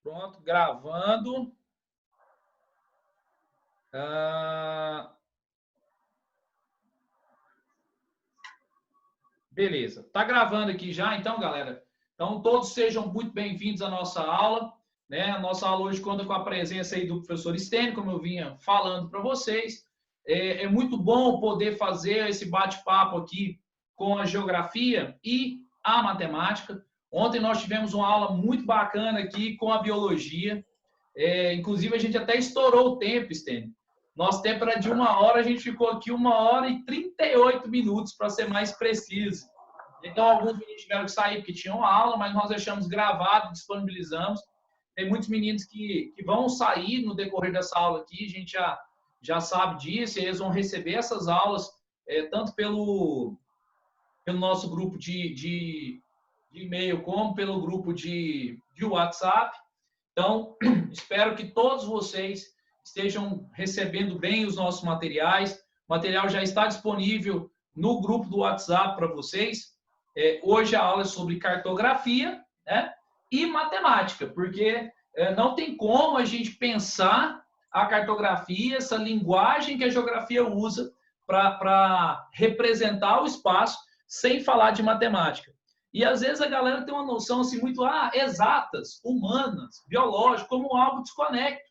Pronto, gravando. Ah, beleza. Tá gravando aqui já, então, galera. Então, todos sejam muito bem-vindos à nossa aula. Né? A nossa aula hoje conta com a presença aí do professor Stênio, como eu vinha falando para vocês. É muito bom poder fazer esse bate-papo aqui com a geografia e a matemática. Ontem nós tivemos uma aula muito bacana aqui com a biologia. Inclusive, a gente até estourou o tempo, Stênio. Nosso tempo era de 1 hora, a gente ficou aqui 1 hora e 38 minutos, para ser mais preciso. Então, alguns meninos tiveram que sair porque tinham aula, mas nós deixamos gravado, disponibilizamos. Tem muitos meninos que vão sair no decorrer dessa aula aqui, a gente já sabe disso, e eles vão receber essas aulas tanto pelo nosso grupo de e-mail, como pelo grupo de WhatsApp. Então, espero que todos vocês estejam recebendo bem os nossos materiais. O material já está disponível no grupo do WhatsApp para vocês. Hoje a aula é sobre cartografia, né, e matemática, porque não tem como a gente pensar a cartografia, essa linguagem que a geografia usa para representar o espaço, sem falar de matemática. E às vezes a galera tem uma noção assim muito exatas, humanas, biológicas, como algo desconecto.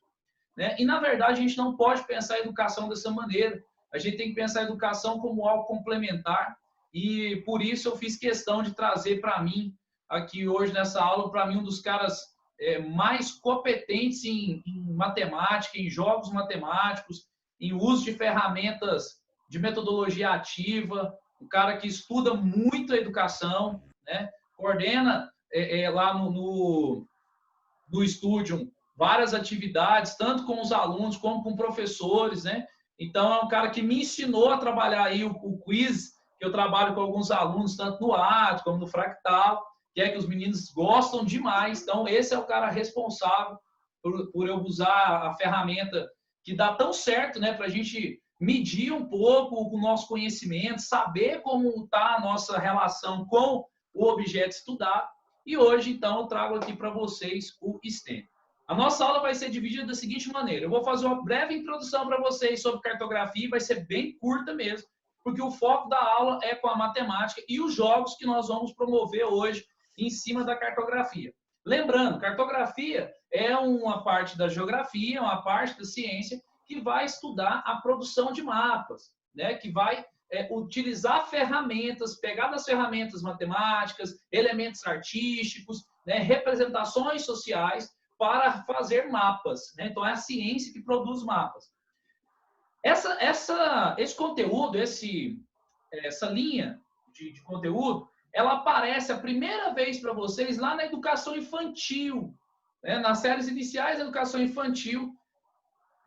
Né? E na verdade a gente não pode pensar a educação dessa maneira. A gente tem que pensar a educação como algo complementar. E por isso eu fiz questão de trazer para mim, aqui hoje nessa aula, para mim um dos caras mais competentes em matemática, em jogos matemáticos, em uso de ferramentas de metodologia ativa, um cara que estuda muito a educação, né? Coordena lá no estúdio várias atividades, tanto com os alunos como com professores, né? Então, é um cara que me ensinou a trabalhar aí o quiz, que eu trabalho com alguns alunos, tanto no AT como no Fractal, que os meninos gostam demais. Então, esse é o cara responsável por eu usar a ferramenta que dá tão certo, né, para a gente medir um pouco o nosso conhecimento, saber como está a nossa relação com o objeto estudado. E hoje, então, eu trago aqui para vocês o STEM. A nossa aula vai ser dividida da seguinte maneira. Eu vou fazer uma breve introdução para vocês sobre cartografia, vai ser bem curta mesmo, porque o foco da aula é com a matemática e os jogos que nós vamos promover hoje em cima da cartografia. Lembrando, cartografia é uma parte da geografia, uma parte da ciência que vai estudar a produção de mapas, né? Que vai utilizar ferramentas, pegar das ferramentas matemáticas, elementos artísticos, né? Representações sociais para fazer mapas. Né? Então, é a ciência que produz mapas. Esse conteúdo, essa linha de conteúdo, ela aparece a primeira vez para vocês lá na educação infantil, né? Nas séries iniciais da educação infantil,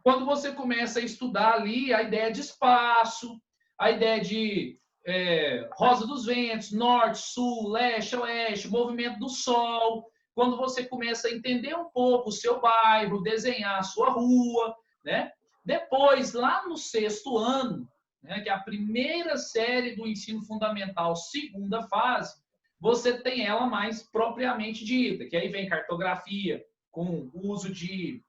quando você começa a estudar ali a ideia de espaço, a ideia de rosa dos ventos, norte, sul, leste, oeste, movimento do sol, quando você começa a entender um pouco o seu bairro, desenhar a sua rua, né? Depois, lá no 6º ano, né, que é a primeira série do ensino fundamental, segunda fase, você tem ela mais propriamente dita, que aí vem cartografia, com o uso de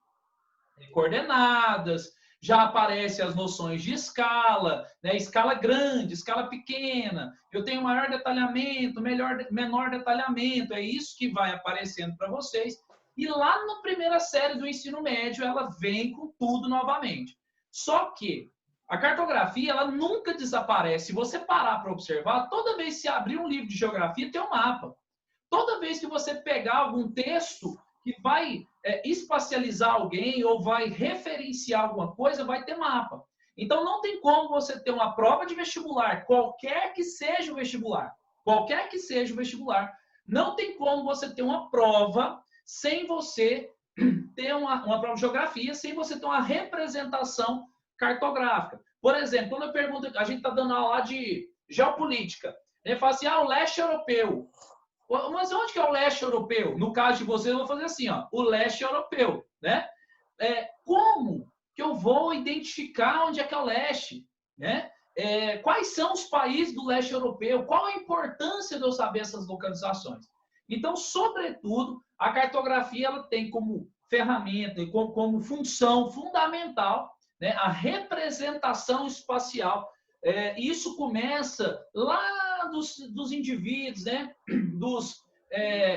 coordenadas, já aparecem as noções de escala, né? Escala grande, escala pequena, eu tenho maior detalhamento, menor detalhamento, é isso que vai aparecendo para vocês. E lá na primeira série do ensino médio, ela vem com tudo novamente. Só que a cartografia, ela nunca desaparece. Se você parar para observar, toda vez que você abrir um livro de geografia, tem um mapa. Toda vez que você pegar algum texto que vai espacializar alguém ou vai referenciar alguma coisa, vai ter mapa. Então, não tem como você ter uma prova de vestibular, qualquer que seja o vestibular, não tem como você ter uma prova sem você ter uma prova de geografia, sem você ter uma representação cartográfica. Por exemplo, quando eu pergunto, a gente está dando aula de geopolítica, ele fala assim, o leste europeu. Mas onde que é o leste europeu? No caso de vocês, eu vou fazer assim, o leste europeu, né? Como que eu vou identificar onde é que é o leste, né? Quais são os países do leste europeu? Qual a importância de eu saber essas localizações? Então, sobretudo, a cartografia ela tem como ferramenta e como função fundamental, né, a representação espacial. Isso começa lá dos indivíduos, né, dos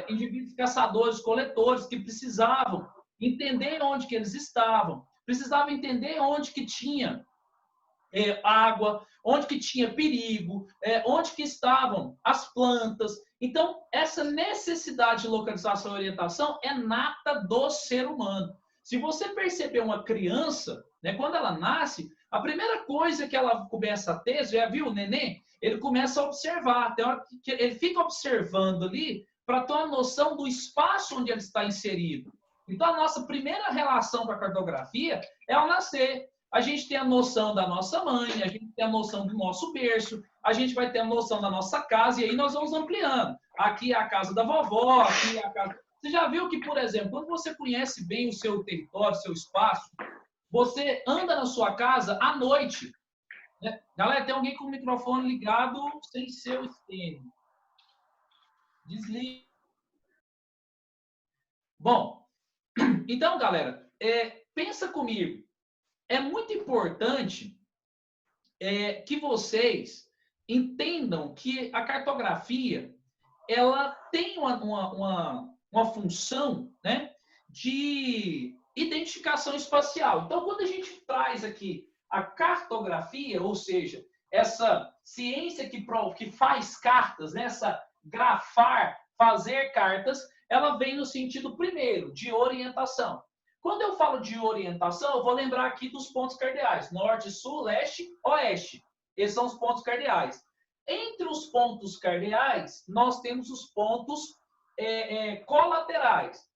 indivíduos caçadores-coletores que precisavam entender onde que eles estavam, precisavam entender onde que tinha água, onde que tinha perigo, onde que estavam as plantas. Então, essa necessidade de localização e orientação é nata do ser humano. Se você perceber uma criança, né, quando ela nasce, a primeira coisa que ela começa a ter, já viu o neném? Ele começa a observar, tem hora que ele fica observando ali para ter uma noção do espaço onde ele está inserido. Então, a nossa primeira relação com a cartografia é ao nascer. A gente tem a noção da nossa mãe, a gente tem a noção do nosso berço, a gente vai ter a noção da nossa casa, e aí nós vamos ampliando. Aqui é a casa da vovó, aqui é a casa... Você já viu que, por exemplo, quando você conhece bem o seu território, o seu espaço, você anda na sua casa à noite. Né? Galera, tem alguém com o microfone ligado sem ser o Stênio. Desliga. Bom, então, galera, pensa comigo. É muito importante que vocês entendam que a cartografia ela tem uma função, né, de identificação espacial. Então, quando a gente traz aqui a cartografia, ou seja, essa ciência que faz cartas, né, essa grafar, fazer cartas, ela vem no sentido, primeiro, de orientação. Quando eu falo de orientação, eu vou lembrar aqui dos pontos cardeais. Norte, sul, leste, oeste. Esses são os pontos cardeais. Entre os pontos cardeais, nós temos os pontos colaterais.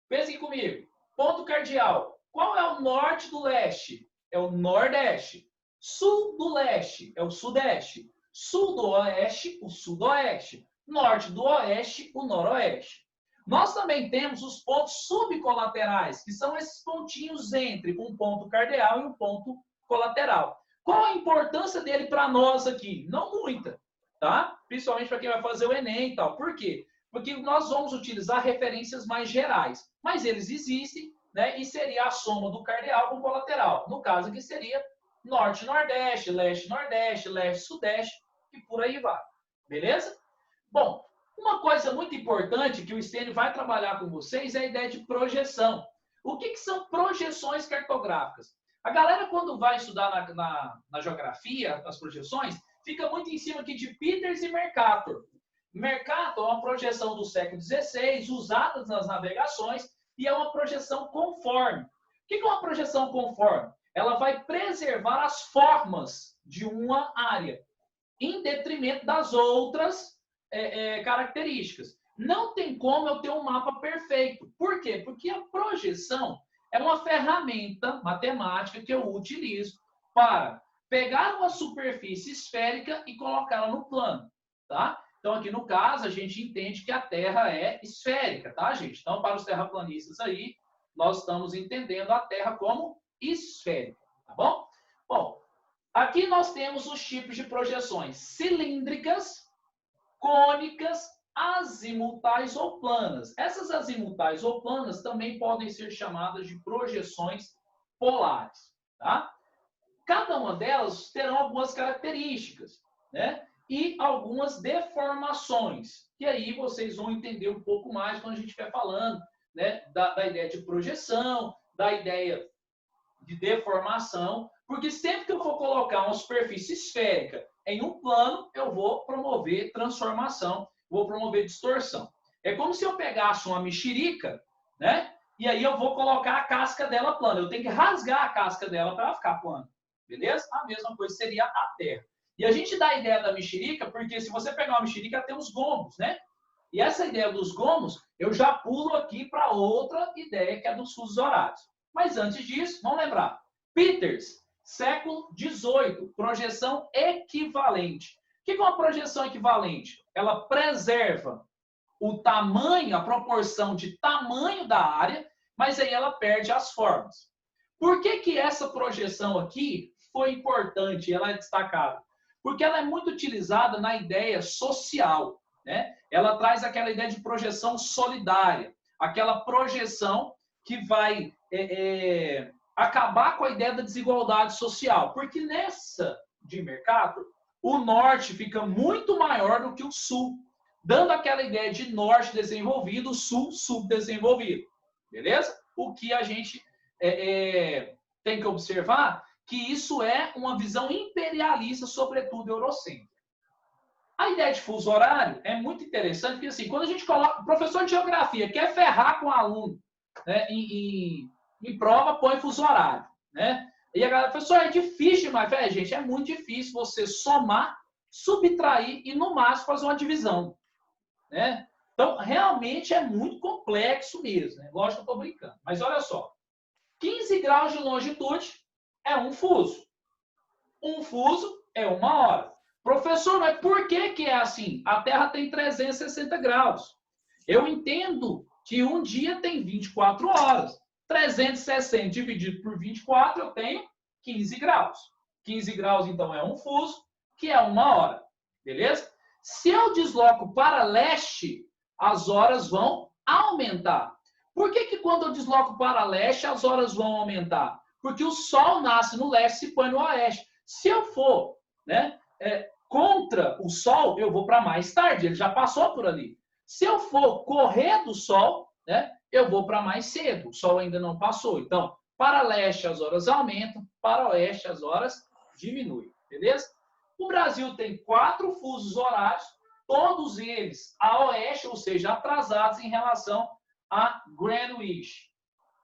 Pensem comigo. Ponto cardeal. Qual é o norte do leste? É o nordeste. Sul do leste é o sudeste. Sul do oeste, o sudoeste. Norte do oeste, o noroeste. Nós também temos os pontos subcolaterais, que são esses pontinhos entre um ponto cardeal e um ponto colateral. Qual a importância dele para nós aqui? Não muita, tá? Principalmente para quem vai fazer o Enem e tal. Por quê? Porque nós vamos utilizar referências mais gerais, mas eles existem, né? E seria a soma do cardeal com o colateral. No caso aqui seria norte-nordeste, leste-nordeste, leste-sudeste e por aí vai. Beleza? Bom, uma coisa muito importante que o Stênio vai trabalhar com vocês é a ideia de projeção. O que são projeções cartográficas? A galera, quando vai estudar na geografia, as projeções, fica muito em cima aqui de Peters e Mercator. Mercator é uma projeção do século XVI, usada nas navegações, e é uma projeção conforme. O que é uma projeção conforme? Ela vai preservar as formas de uma área, em detrimento das outras características. Não tem como eu ter um mapa perfeito. Por quê? Porque a projeção é uma ferramenta matemática que eu utilizo para pegar uma superfície esférica e colocá-la no plano, tá? Então, aqui no caso, a gente entende que a Terra é esférica, tá, gente? Então, para os terraplanistas aí, nós estamos entendendo a Terra como esférica, tá bom? Bom, aqui nós temos os tipos de projeções cilíndricas, cônicas, azimutais ou planas. Essas azimutais ou planas também podem ser chamadas de projeções polares, tá? Cada uma delas terão algumas características, né? E algumas deformações, que aí vocês vão entender um pouco mais quando a gente estiver falando, né, da ideia de projeção, da ideia de deformação, porque sempre que eu for colocar uma superfície esférica em um plano, eu vou promover transformação, vou promover distorção. É como se eu pegasse uma mexerica, né? E aí eu vou colocar a casca dela plana. Eu tenho que rasgar a casca dela para ela ficar plana. Beleza? A mesma coisa seria a Terra. E a gente dá a ideia da mexerica, porque se você pegar uma mexerica, tem os gomos, né? E essa ideia dos gomos, eu já pulo aqui para outra ideia, que é dos fusos horários. Mas antes disso, vamos lembrar. Peters, século XVIII, projeção equivalente. O que é uma projeção equivalente? Ela preserva o tamanho, a proporção de tamanho da área, mas aí ela perde as formas. Por que essa projeção aqui foi importante, ela é destacada? Porque ela é muito utilizada na ideia social, né? ela traz aquela ideia de projeção solidária, aquela projeção que vai acabar com a ideia da desigualdade social, porque nessa de mercado, o norte fica muito maior do que o sul, dando aquela ideia de norte desenvolvido, sul subdesenvolvido, beleza? O que a gente tem que observar que isso é uma visão imperialista, sobretudo eurocêntrica. A ideia de fuso horário é muito interessante, porque assim, quando a gente coloca, o professor de geografia quer ferrar com o aluno, né, em prova, põe fuso horário, né? E a galera, professor, é difícil, mas, gente, é muito difícil você somar, subtrair e, no máximo, fazer uma divisão, né? Então, realmente é muito complexo mesmo, né? Lógico que eu estou brincando. Mas olha só, 15 graus de longitude é um fuso. Um fuso é 1 hora. Professor, mas por que é assim? A Terra tem 360 graus. Eu entendo que um dia tem 24 horas. 360 dividido por 24, eu tenho 15 graus. 15 graus, então, é um fuso, que é 1 hora. Beleza? Se eu desloco para leste, as horas vão aumentar. Por que quando eu desloco para leste, as horas vão aumentar? Porque o Sol nasce no leste e se põe no oeste. Se eu for, né, contra o Sol, eu vou para mais tarde. Ele já passou por ali. Se eu for correr do Sol, né, eu vou para mais cedo. O Sol ainda não passou. Então, para leste as horas aumentam, para oeste as horas diminuem. Beleza? O Brasil tem 4 fusos horários, todos eles a oeste, ou seja, atrasados em relação a Greenwich.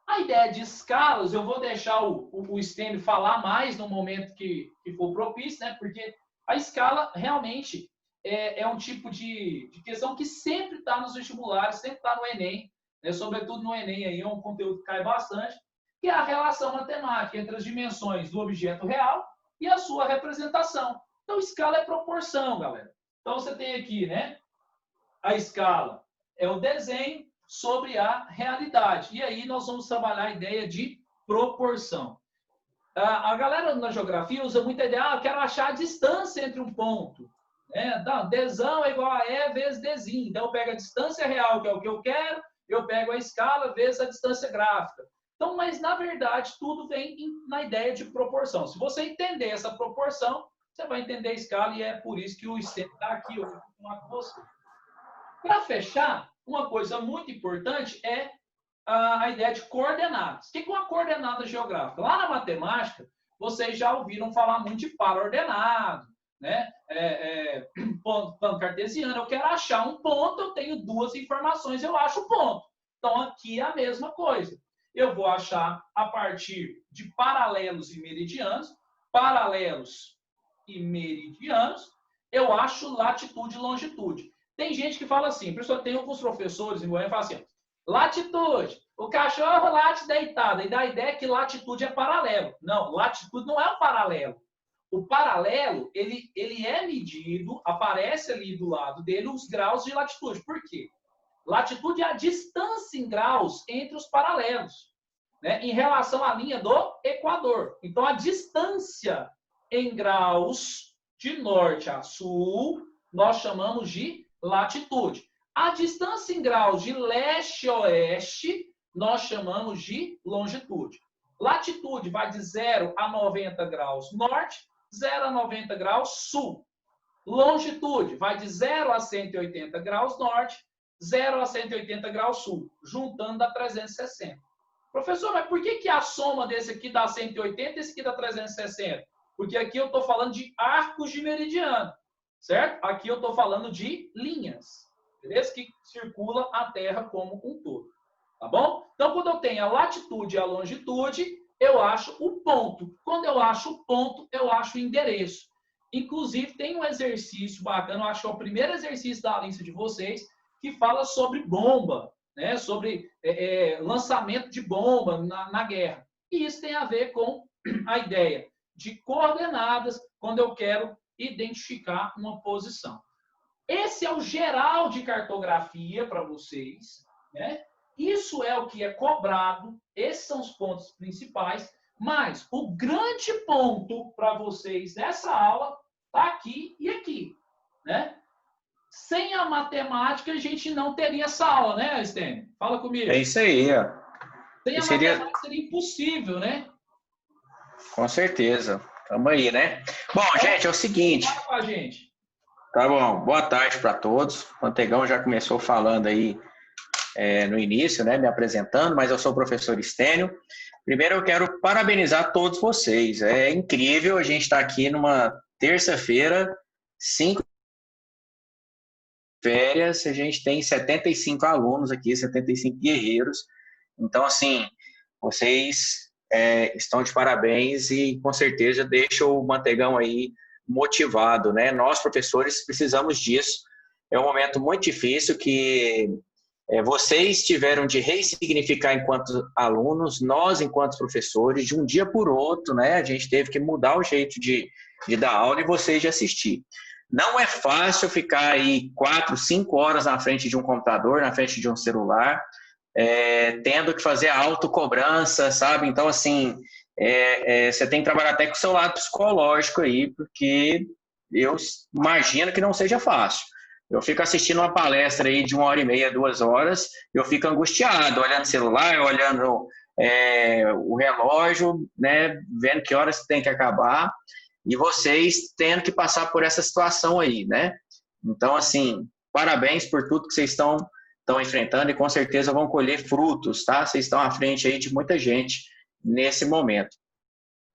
A ideia de escalas, eu vou deixar o Stênio falar mais no momento que for propício, né? Porque a escala realmente é um tipo de questão que sempre está nos vestibulares, sempre está no Enem, né? Sobretudo no Enem, aí é um conteúdo que cai bastante, que é a relação matemática entre as dimensões do objeto real e a sua representação. Então, escala é proporção, galera. Então, você tem aqui, né? A escala é o desenho sobre a realidade. E aí nós vamos trabalhar a ideia de proporção. A galera na geografia usa muita ideia, eu quero achar a distância entre um ponto. Né? Dzão é igual a E vezes Dzinho. Então, eu pego a distância real, que é o que eu quero, eu pego a escala vezes a distância gráfica. Então, mas, na verdade, tudo vem na ideia de proporção. Se você entender essa proporção, você vai entender a escala e é por isso que o Stênio está aqui hoje com você. Para fechar, uma coisa muito importante é a ideia de coordenadas. O que é uma coordenada geográfica? Lá na matemática, vocês já ouviram falar muito de para-ordenado, né? Plano cartesiano. Eu quero achar um ponto, eu tenho 2 informações, eu acho o ponto. Então, aqui é a mesma coisa. Eu vou achar a partir de paralelos e meridianos. Paralelos e meridianos, eu acho latitude e longitude. Tem gente que fala assim, professor, tem alguns professores em Goiânia que falam assim, latitude, o cachorro late deitado, e dá a ideia que latitude é paralelo. Não, latitude não é um paralelo. O paralelo, ele é medido, aparece ali do lado dele os graus de latitude. Por quê? Latitude é a distância em graus entre os paralelos, né, em relação à linha do Equador. Então, a distância em graus de norte a sul, nós chamamos de latitude. A distância em graus de leste a oeste, nós chamamos de longitude. Latitude vai de 0 a 90 graus norte, 0 a 90 graus sul. Longitude vai de 0 a 180 graus norte, 0 a 180 graus sul, juntando dá 360. Professor, mas por que a soma desse aqui dá 180 e esse aqui dá 360? Porque aqui eu estou falando de arcos de meridiano, certo? Aqui eu estou falando de linhas, beleza? Que circula a Terra como um todo, tá bom? Então, quando eu tenho a latitude e a longitude, eu acho o ponto. Quando eu acho o ponto, eu acho o endereço. Inclusive, tem um exercício bacana, eu acho que é o primeiro exercício da lista de vocês, que fala sobre bomba, né? Sobre lançamento de bomba na guerra. E isso tem a ver com a ideia de coordenadas quando eu quero identificar uma posição. Esse é o geral de cartografia para vocês, né? Isso é o que é cobrado, esses são os pontos principais, mas o grande ponto para vocês nessa aula está aqui e aqui, né? sem a matemática a gente não teria essa aula, né, Stênio? Fala comigo. É isso aí, ó. Sem a matemática seria impossível, né? Com certeza. Tamo aí, né? Bom, Então, gente, é o seguinte. fala com a gente. Tá bom. Boa tarde para todos. O Mantegão já começou falando aí no início, né? Me apresentando, mas eu sou o professor Stênio. Primeiro eu quero parabenizar todos vocês. É incrível a gente estar aqui numa terça-feira, 5 férias, a gente tem 75 alunos aqui, 75 guerreiros. Então, assim, vocês estão de parabéns e com certeza deixam o Mantegão aí motivado, né? Nós, professores, precisamos disso. É um momento muito difícil que vocês tiveram de ressignificar enquanto alunos, nós, enquanto professores, de um dia por outro, né? A gente teve que mudar o jeito de dar aula e vocês de assistir. Não é fácil ficar aí 4, 5 horas na frente de um computador, na frente de um celular, tendo que fazer a autocobrança, sabe? Então, assim, você tem que trabalhar até com o seu lado psicológico aí, porque eu imagino que não seja fácil. Eu fico assistindo uma palestra aí de 1h30, 2 horas, eu fico angustiado, olhando o celular, olhando o relógio, né? Vendo que horas tem que acabar, e vocês tendo que passar por essa situação aí, né? Então, assim, parabéns por tudo que vocês estão enfrentando e com certeza vão colher frutos, tá? Vocês estão à frente aí de muita gente nesse momento.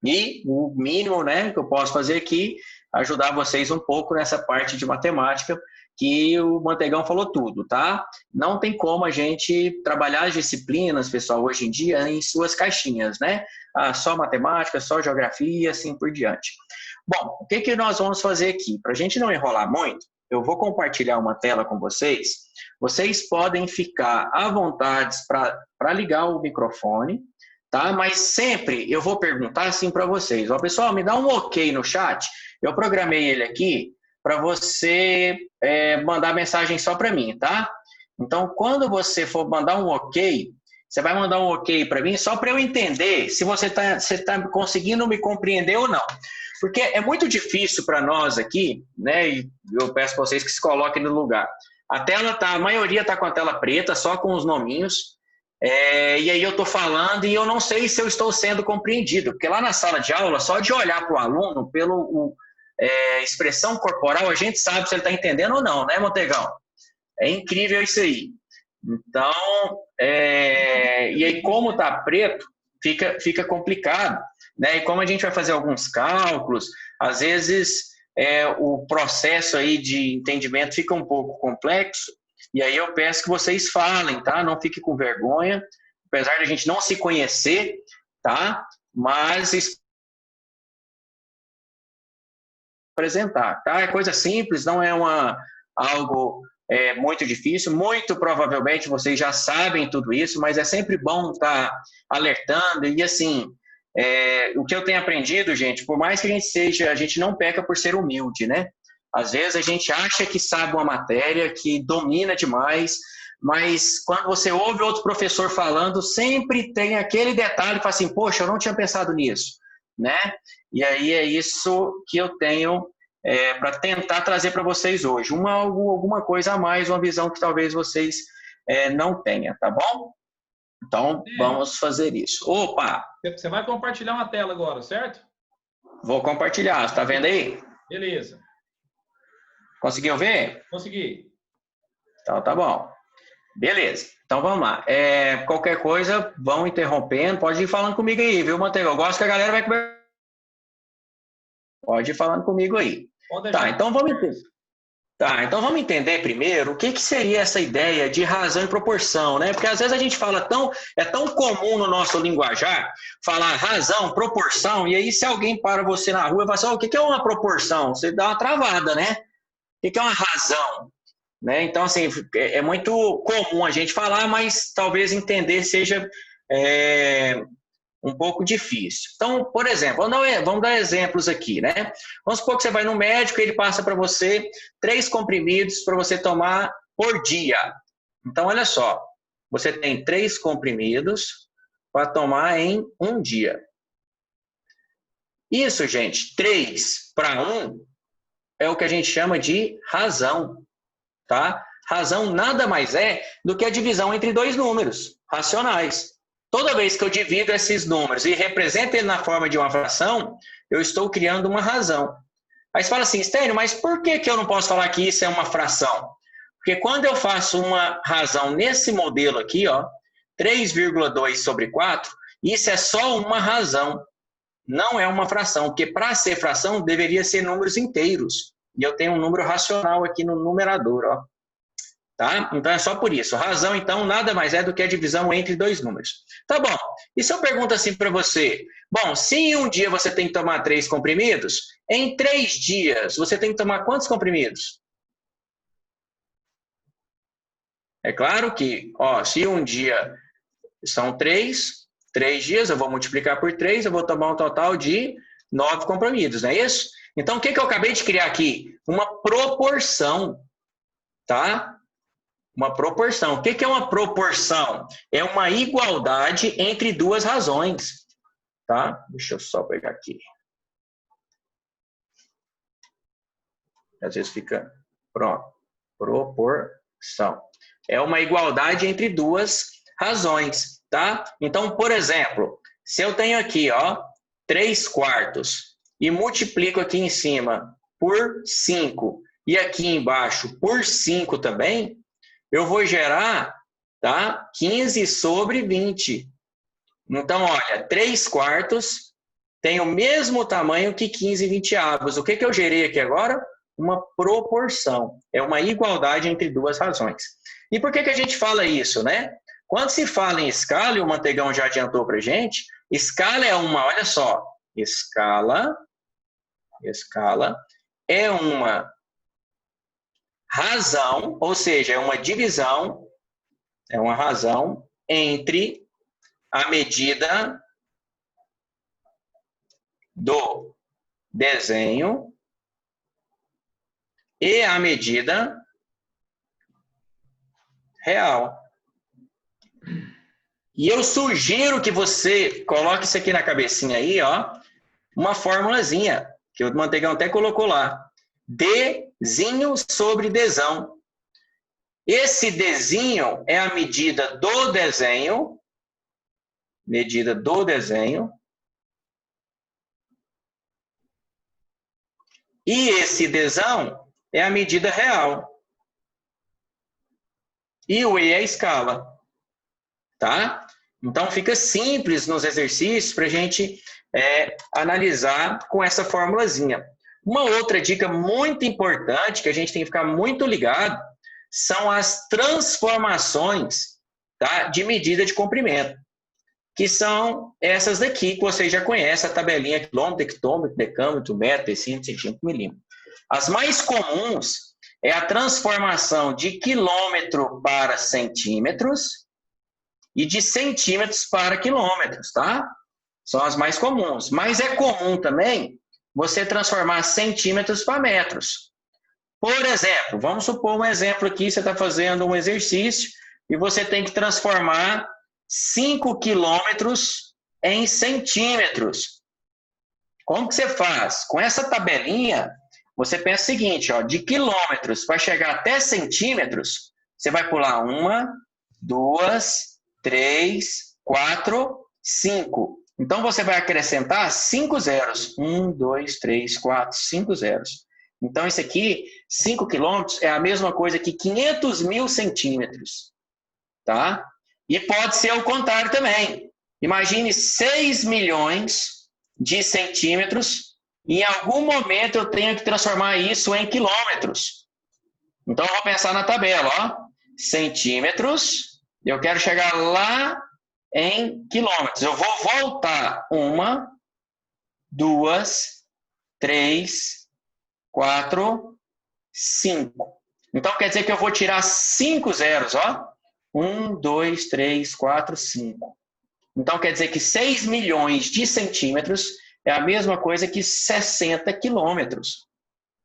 E o mínimo, né, que eu posso fazer aqui, ajudar vocês um pouco nessa parte de matemática, que o Mantegão falou tudo, tá? Não tem como a gente trabalhar as disciplinas, pessoal, hoje em dia, em suas caixinhas, né? Só matemática, só geografia, assim por diante. Bom, o que nós vamos fazer aqui? Para a gente não enrolar muito, eu vou compartilhar uma tela com vocês. Vocês podem ficar à vontade para ligar o microfone, tá? Mas sempre eu vou perguntar assim para vocês. Ó, pessoal, me dá um ok no chat. Eu programei ele aqui para você mandar mensagem só para mim, tá? Então, quando você for mandar um ok, você vai mandar um ok para mim só para eu entender se você tá conseguindo me compreender ou não. Porque é muito difícil para nós aqui, né? E eu peço para vocês que se coloquem no lugar. A maioria está com a tela preta, só com os nominhos. E aí eu estou falando e eu não sei se eu estou sendo compreendido, porque lá na sala de aula, só de olhar para o aluno, pela expressão corporal, a gente sabe se ele está entendendo ou não, né, Mantegão? É incrível isso aí. Então, e aí como está preto, fica complicado, né? E como a gente vai fazer alguns cálculos, às vezes o processo aí de entendimento fica um pouco complexo, e aí eu peço que vocês falem, tá? Não fique com vergonha, apesar de a gente não se conhecer, tá? Mas apresentar, tá? É coisa simples, não é algo muito difícil. Muito provavelmente vocês já sabem tudo isso, mas é sempre bom estar alertando. E assim, o que eu tenho aprendido, gente, por mais que a gente não peca por ser humilde, né? Às vezes a gente acha que sabe uma matéria, que domina demais, mas quando você ouve outro professor falando, sempre tem aquele detalhe que fala assim, poxa, eu não tinha pensado nisso, né? E aí é isso que eu tenho para tentar trazer para vocês hoje. Alguma coisa a mais, uma visão que talvez vocês não tenham, tá bom? Então, vamos fazer isso. Opa! Você vai compartilhar uma tela agora, certo? Vou compartilhar, está vendo aí? Beleza. Conseguiu ver? Consegui. Então, tá bom. Beleza. Então, vamos lá. Qualquer coisa, vão interrompendo. Pode ir falando comigo aí, viu, Mantegão? Eu gosto que a galera vai conversar. Pode ir falando comigo aí. Tá, então vamos entender primeiro o que seria essa ideia de razão e proporção, né? Porque às vezes a gente fala é tão comum no nosso linguajar falar razão, proporção, e aí se alguém para você na rua e fala assim, o que é uma proporção? Você dá uma travada, né? O que é uma razão? Né? Então, assim, é muito comum a gente falar, mas talvez entender seja um pouco difícil. Então, por exemplo, vamos dar exemplos aqui, né? Vamos supor que você vai no médico e ele passa para você 3 comprimidos para você tomar por dia. Então, olha só, você tem 3 comprimidos para tomar em um dia. Isso, gente, 3 para 1 é o que a gente chama de razão. tá? Razão nada mais é do que a divisão entre dois números racionais. Toda vez que eu divido esses números e represento ele na forma de uma fração, eu estou criando uma razão. Aí você fala assim, Stênio, mas por que eu não posso falar que isso é uma fração? Porque quando eu faço uma razão nesse modelo aqui, ó, 3,2 sobre 4, isso é só uma razão, não é uma fração, porque para ser fração deveria ser números inteiros. E eu tenho um número racional aqui no numerador, ó. Tá? Então é só por isso. Razão, então, nada mais é do que a divisão entre dois números. Tá bom. E se eu pergunto assim para você, bom, se em um dia você tem que tomar 3 comprimidos, em 3 dias você tem que tomar quantos comprimidos? É claro que, ó, se um dia são 3 dias, eu vou multiplicar por 3, eu vou tomar um total de 9 comprimidos, não é isso? Então, o que eu acabei de criar aqui? Uma proporção, tá? Uma proporção. O que é uma proporção? É uma igualdade entre duas razões, tá? Deixa eu só pegar aqui. Às vezes fica... Pronto. Proporção. É uma igualdade entre duas razões, tá? Então, por exemplo, se eu tenho aqui, ó, 3/4 e multiplico aqui em cima por 5 e aqui embaixo por 5 também, eu vou gerar, tá, 15 sobre 20. Então, olha, 3/4 tem o mesmo tamanho que 15/20. O que eu gerei aqui agora? Uma proporção. É uma igualdade entre duas razões. E por que a gente fala isso, né? Quando se fala em escala, e o Mantegão já adiantou para a gente, escala é uma, olha só, escala é uma razão, ou seja, é uma divisão, é uma razão entre a medida do desenho e a medida real. E eu sugiro que você coloque isso aqui na cabecinha aí, ó, uma formulazinha, que o Mantegão até colocou lá. Dzinho sobre Dzão. Esse Dzinho é a medida do desenho, e esse Dzão é a medida real. E o E é a escala. Tá? Então, fica simples nos exercícios para a gente analisar com essa formulazinha. Uma outra dica muito importante que a gente tem que ficar muito ligado são as transformações, tá, de medida de comprimento, que são essas daqui que vocês já conhecem, a tabelinha quilômetro, hectômetro, decâmetro, metro, decímetro, centímetro, milímetro. As mais comuns é a transformação de quilômetro para centímetros e de centímetros para quilômetros, tá? São as mais comuns. Mas é comum também você transformar centímetros para metros. Por exemplo, vamos supor um exemplo aqui, você está fazendo um exercício e você tem que transformar 5 quilômetros em centímetros. Como que você faz? Com essa tabelinha, você pensa o seguinte, ó, de quilômetros para chegar até centímetros, você vai pular 1, 2, 3, 4, 5. Então, você vai acrescentar 5 zeros. 1, 2, 3, 4, 5 zeros. Então, isso aqui, 5 quilômetros, é a mesma coisa que 500 mil centímetros. Tá? E pode ser o contrário também. Imagine 6 milhões de centímetros e em algum momento eu tenho que transformar isso em quilômetros. Então, eu vou pensar na tabela. Ó. Centímetros, eu quero chegar lá em quilômetros. Eu vou voltar 1, 2, 3, 4, 5. Então, quer dizer que eu vou tirar 5 zeros, ó. 1, 2, 3, 4, 5. Então, quer dizer que 6 milhões de centímetros é a mesma coisa que 60 quilômetros.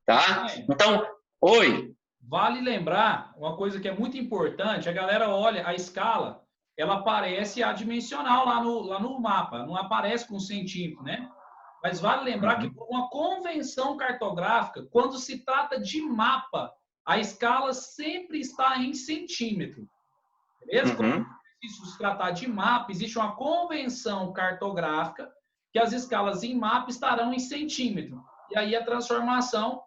Tá? Então, oi. Vale lembrar uma coisa que é muito importante, a galera olha a escala, ela aparece adimensional lá no mapa, não aparece com centímetro, né? Mas vale lembrar que por uma convenção cartográfica, quando se trata de mapa, a escala sempre está em centímetro. Beleza? Quando se tratar de mapa, existe uma convenção cartográfica que as escalas em mapa estarão em centímetro. E aí a transformação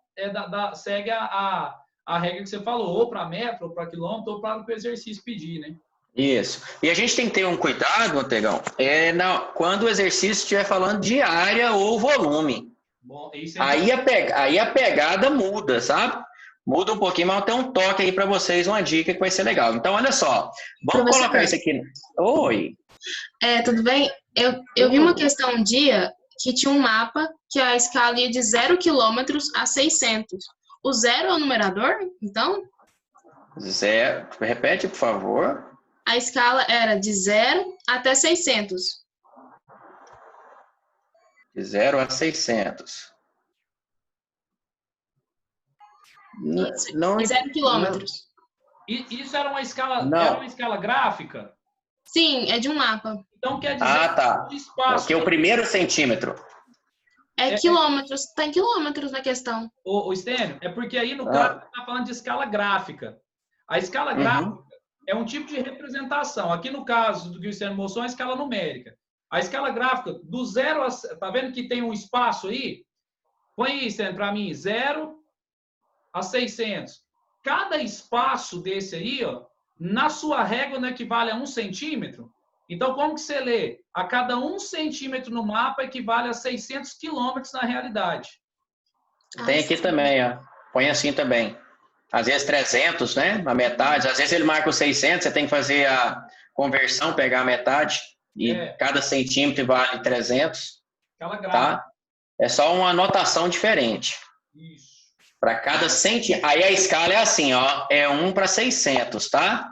segue a regra que você falou, ou para metro, ou para quilômetro, ou para o que o exercício pedir, né? Isso. E a gente tem que ter um cuidado, Mantegão, quando o exercício estiver falando de área ou volume. Bom, isso aí a pegada muda, sabe? Muda um pouquinho, mas tem um toque aí para vocês, uma dica que vai ser legal. Então, olha só, vamos colocar isso aqui. Oi. Tudo bem? Eu vi uma questão um dia que tinha um mapa que a escala ia de 0 km a 600. O 0 é o numerador, então? 0. Repete, por favor. A escala era de 0 até 600. De 0 a 600. Não, 0 quilômetros. Isso era uma escala gráfica? Sim, é de um mapa. Então quer dizer tá. O espaço. Porque o primeiro centímetro. Quilômetros, está em quilômetros na questão. O Stênio, é porque aí no caso você está falando de escala gráfica. A escala gráfica é um tipo de representação. Aqui no caso do que o Stênio mostrou, é a escala numérica. A escala gráfica, do 0 a... Tá vendo que tem um espaço aí? Põe aí, Stênio, para mim, 0 a 600. Cada espaço desse aí, ó, na sua régua não equivale a 1 centímetro. Então, como que você lê? A cada 1 centímetro no mapa equivale a 600 quilômetros na realidade. Tem aqui também, ó. Põe assim também. Às vezes 300, né? A metade. Às vezes ele marca os 600, você tem que fazer a conversão, pegar a metade. E cada centímetro vale 300. Tá? É só uma anotação diferente. Isso. Para cada centímetro. Aí a escala é assim, ó. É 1 para 600, tá?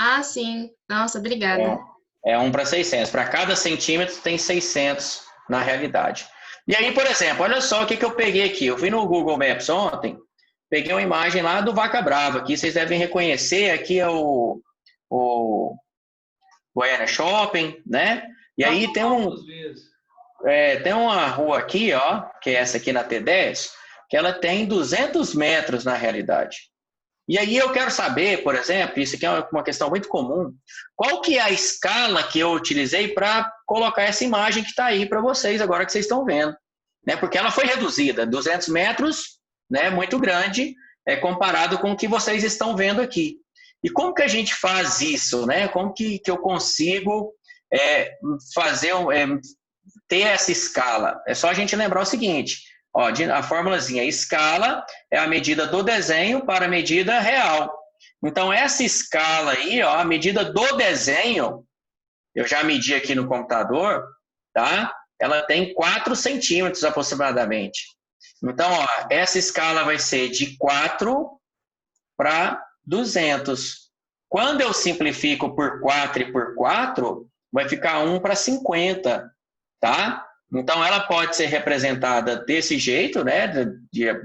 Ah, sim. Nossa, obrigada. É 1 para 600. Para cada centímetro tem 600 na realidade. E aí, por exemplo, olha só o que eu peguei aqui. Eu fui no Google Maps ontem, peguei uma imagem lá do Vaca Brava. Aqui vocês devem reconhecer. Aqui é o Goiânia Shopping, né? E aí tem tem uma rua aqui, ó, que é essa aqui na T10, que ela tem 200 metros na realidade. E aí eu quero saber, por exemplo, isso aqui é uma questão muito comum, qual que é a escala que eu utilizei para colocar essa imagem que está aí para vocês agora que vocês estão vendo, né? Porque ela foi reduzida, 200 metros, né? Muito grande, comparado com o que vocês estão vendo aqui. E como que a gente faz isso, né? Como que eu consigo ter essa escala? É só a gente lembrar o seguinte, ó, a formulazinha, escala é a medida do desenho para a medida real. Então, essa escala aí, ó, a medida do desenho, eu já medi aqui no computador, tá? Ela tem 4 centímetros aproximadamente. Então, ó, essa escala vai ser de 4 para 200. Quando eu simplifico por 4 e por 4, vai ficar 1 para 50, tá? Então, ela pode ser representada desse jeito, né?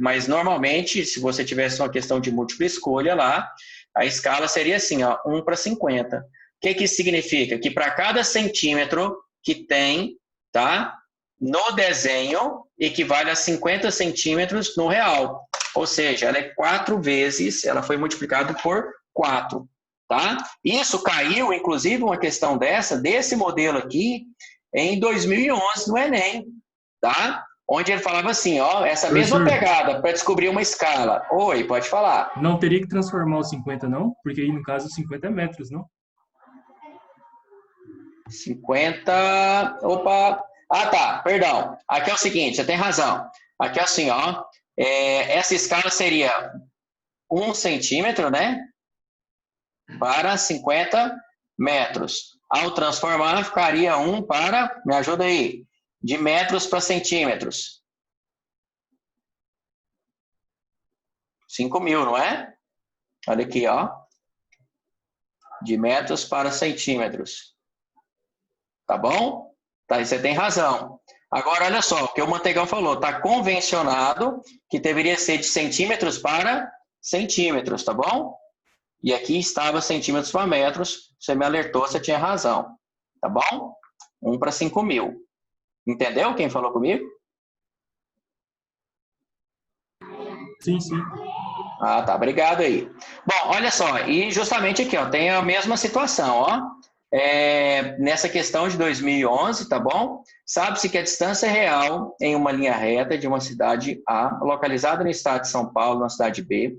Mas, normalmente, se você tivesse uma questão de múltipla escolha lá, a escala seria assim, ó, 1 para 50. O que isso significa? Que para cada centímetro que tem, tá? No desenho, equivale a 50 centímetros no real. Ou seja, ela é 4 vezes, ela foi multiplicada por 4, tá? Isso caiu, inclusive, uma questão desse modelo aqui, em 2011 no Enem, tá? Onde ele falava assim, ó, essa mesma pegada para descobrir uma escala. Oi, pode falar. Não teria que transformar os 50, não? Porque aí, no caso, 50 é metros, não? 50... Opa! Ah, tá, perdão. Aqui é o seguinte, você tem razão. Aqui é assim, ó. Essa escala seria 1 centímetro, né? Para 50 metros. Ao transformar, ficaria 1 para, me ajuda aí, de metros para centímetros. 5.000, não é? Olha aqui, ó. De metros para centímetros. Tá bom? Tá, você tem razão. Agora, olha só, o que o Mantegão falou, tá convencionado que deveria ser de centímetros para centímetros, tá bom? E aqui estava centímetros para metros, você me alertou, você tinha razão, tá bom? 1 para 5.000. Entendeu quem falou comigo? Sim, sim. Ah, tá. Obrigado aí. Bom, olha só, e justamente aqui, ó, tem a mesma situação, ó. Nessa questão de 2011, tá bom? Sabe-se que a distância real em uma linha reta de uma cidade A, localizada no estado de São Paulo, na cidade B,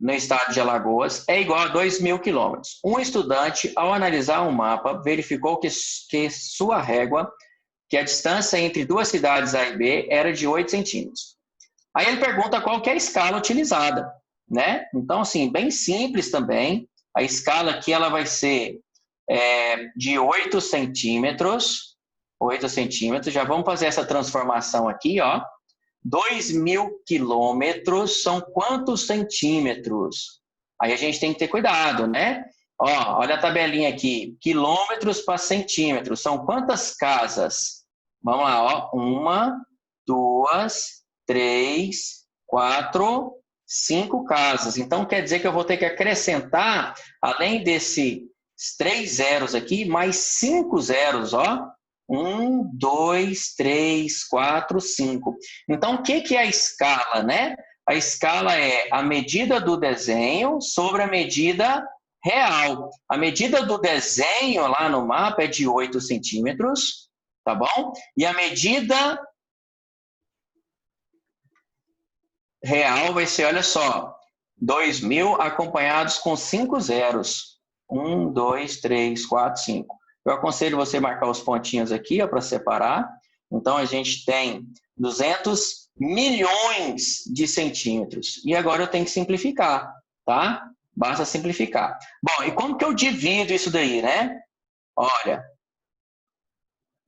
no estado de Alagoas, é igual a 2.000 quilômetros. Um estudante, ao analisar um mapa, verificou que sua régua, que a distância entre duas cidades A e B era de 8 centímetros. Aí ele pergunta qual que é a escala utilizada, né? Então, assim, bem simples também. A escala aqui ela vai ser de 8 centímetros. 8 centímetros. Já vamos fazer essa transformação aqui, ó. 2.000 quilômetros são quantos centímetros? Aí a gente tem que ter cuidado, né? Ó, olha a tabelinha aqui. Quilômetros para centímetros. São quantas casas? Vamos lá, ó. 1, 2, 3, 4, 5 casas. Então, quer dizer que eu vou ter que acrescentar, além desses 3 zeros aqui, mais 5 zeros, ó. 1, 2, 3, 4, 5. Então, o que é a escala, né? A escala é a medida do desenho sobre a medida real. A medida do desenho lá no mapa é de 8 centímetros, tá bom? E a medida real vai ser, olha só, 2.000 acompanhados com 5 zeros. 1, 2, 3, 4, 5. Eu aconselho você marcar os pontinhos aqui para separar. Então, a gente tem 200 milhões de centímetros. E agora eu tenho que simplificar, tá? Basta simplificar. Bom, e como que eu divido isso daí, né? Olha,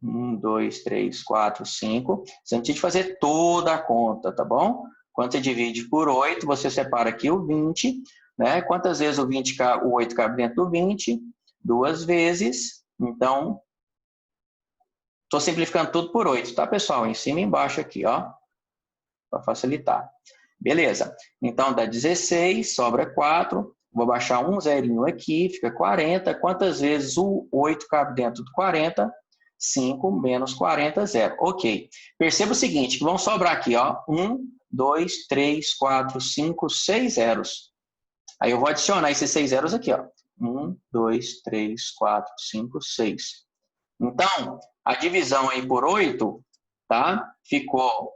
1, 2, 3, 4, 5. Você não precisa fazer toda a conta, tá bom? Quando você divide por 8, você separa aqui o 20, né? Quantas vezes o 8 cabe dentro do 20? 2 vezes. Então, estou simplificando tudo por 8, tá, pessoal? Em cima e embaixo aqui, ó, para facilitar. Beleza. Então, dá 16, sobra 4. Vou baixar um zerinho aqui, fica 40. Quantas vezes o 8 cabe dentro do 40? 5 menos 40, 0. Ok. Perceba o seguinte, que vão sobrar aqui, ó, 1, 2, 3, 4, 5, 6 zeros. Aí eu vou adicionar esses 6 zeros aqui, ó. 1, 2, 3, 4, 5, 6. Então, a divisão aí por 8, tá? Ficou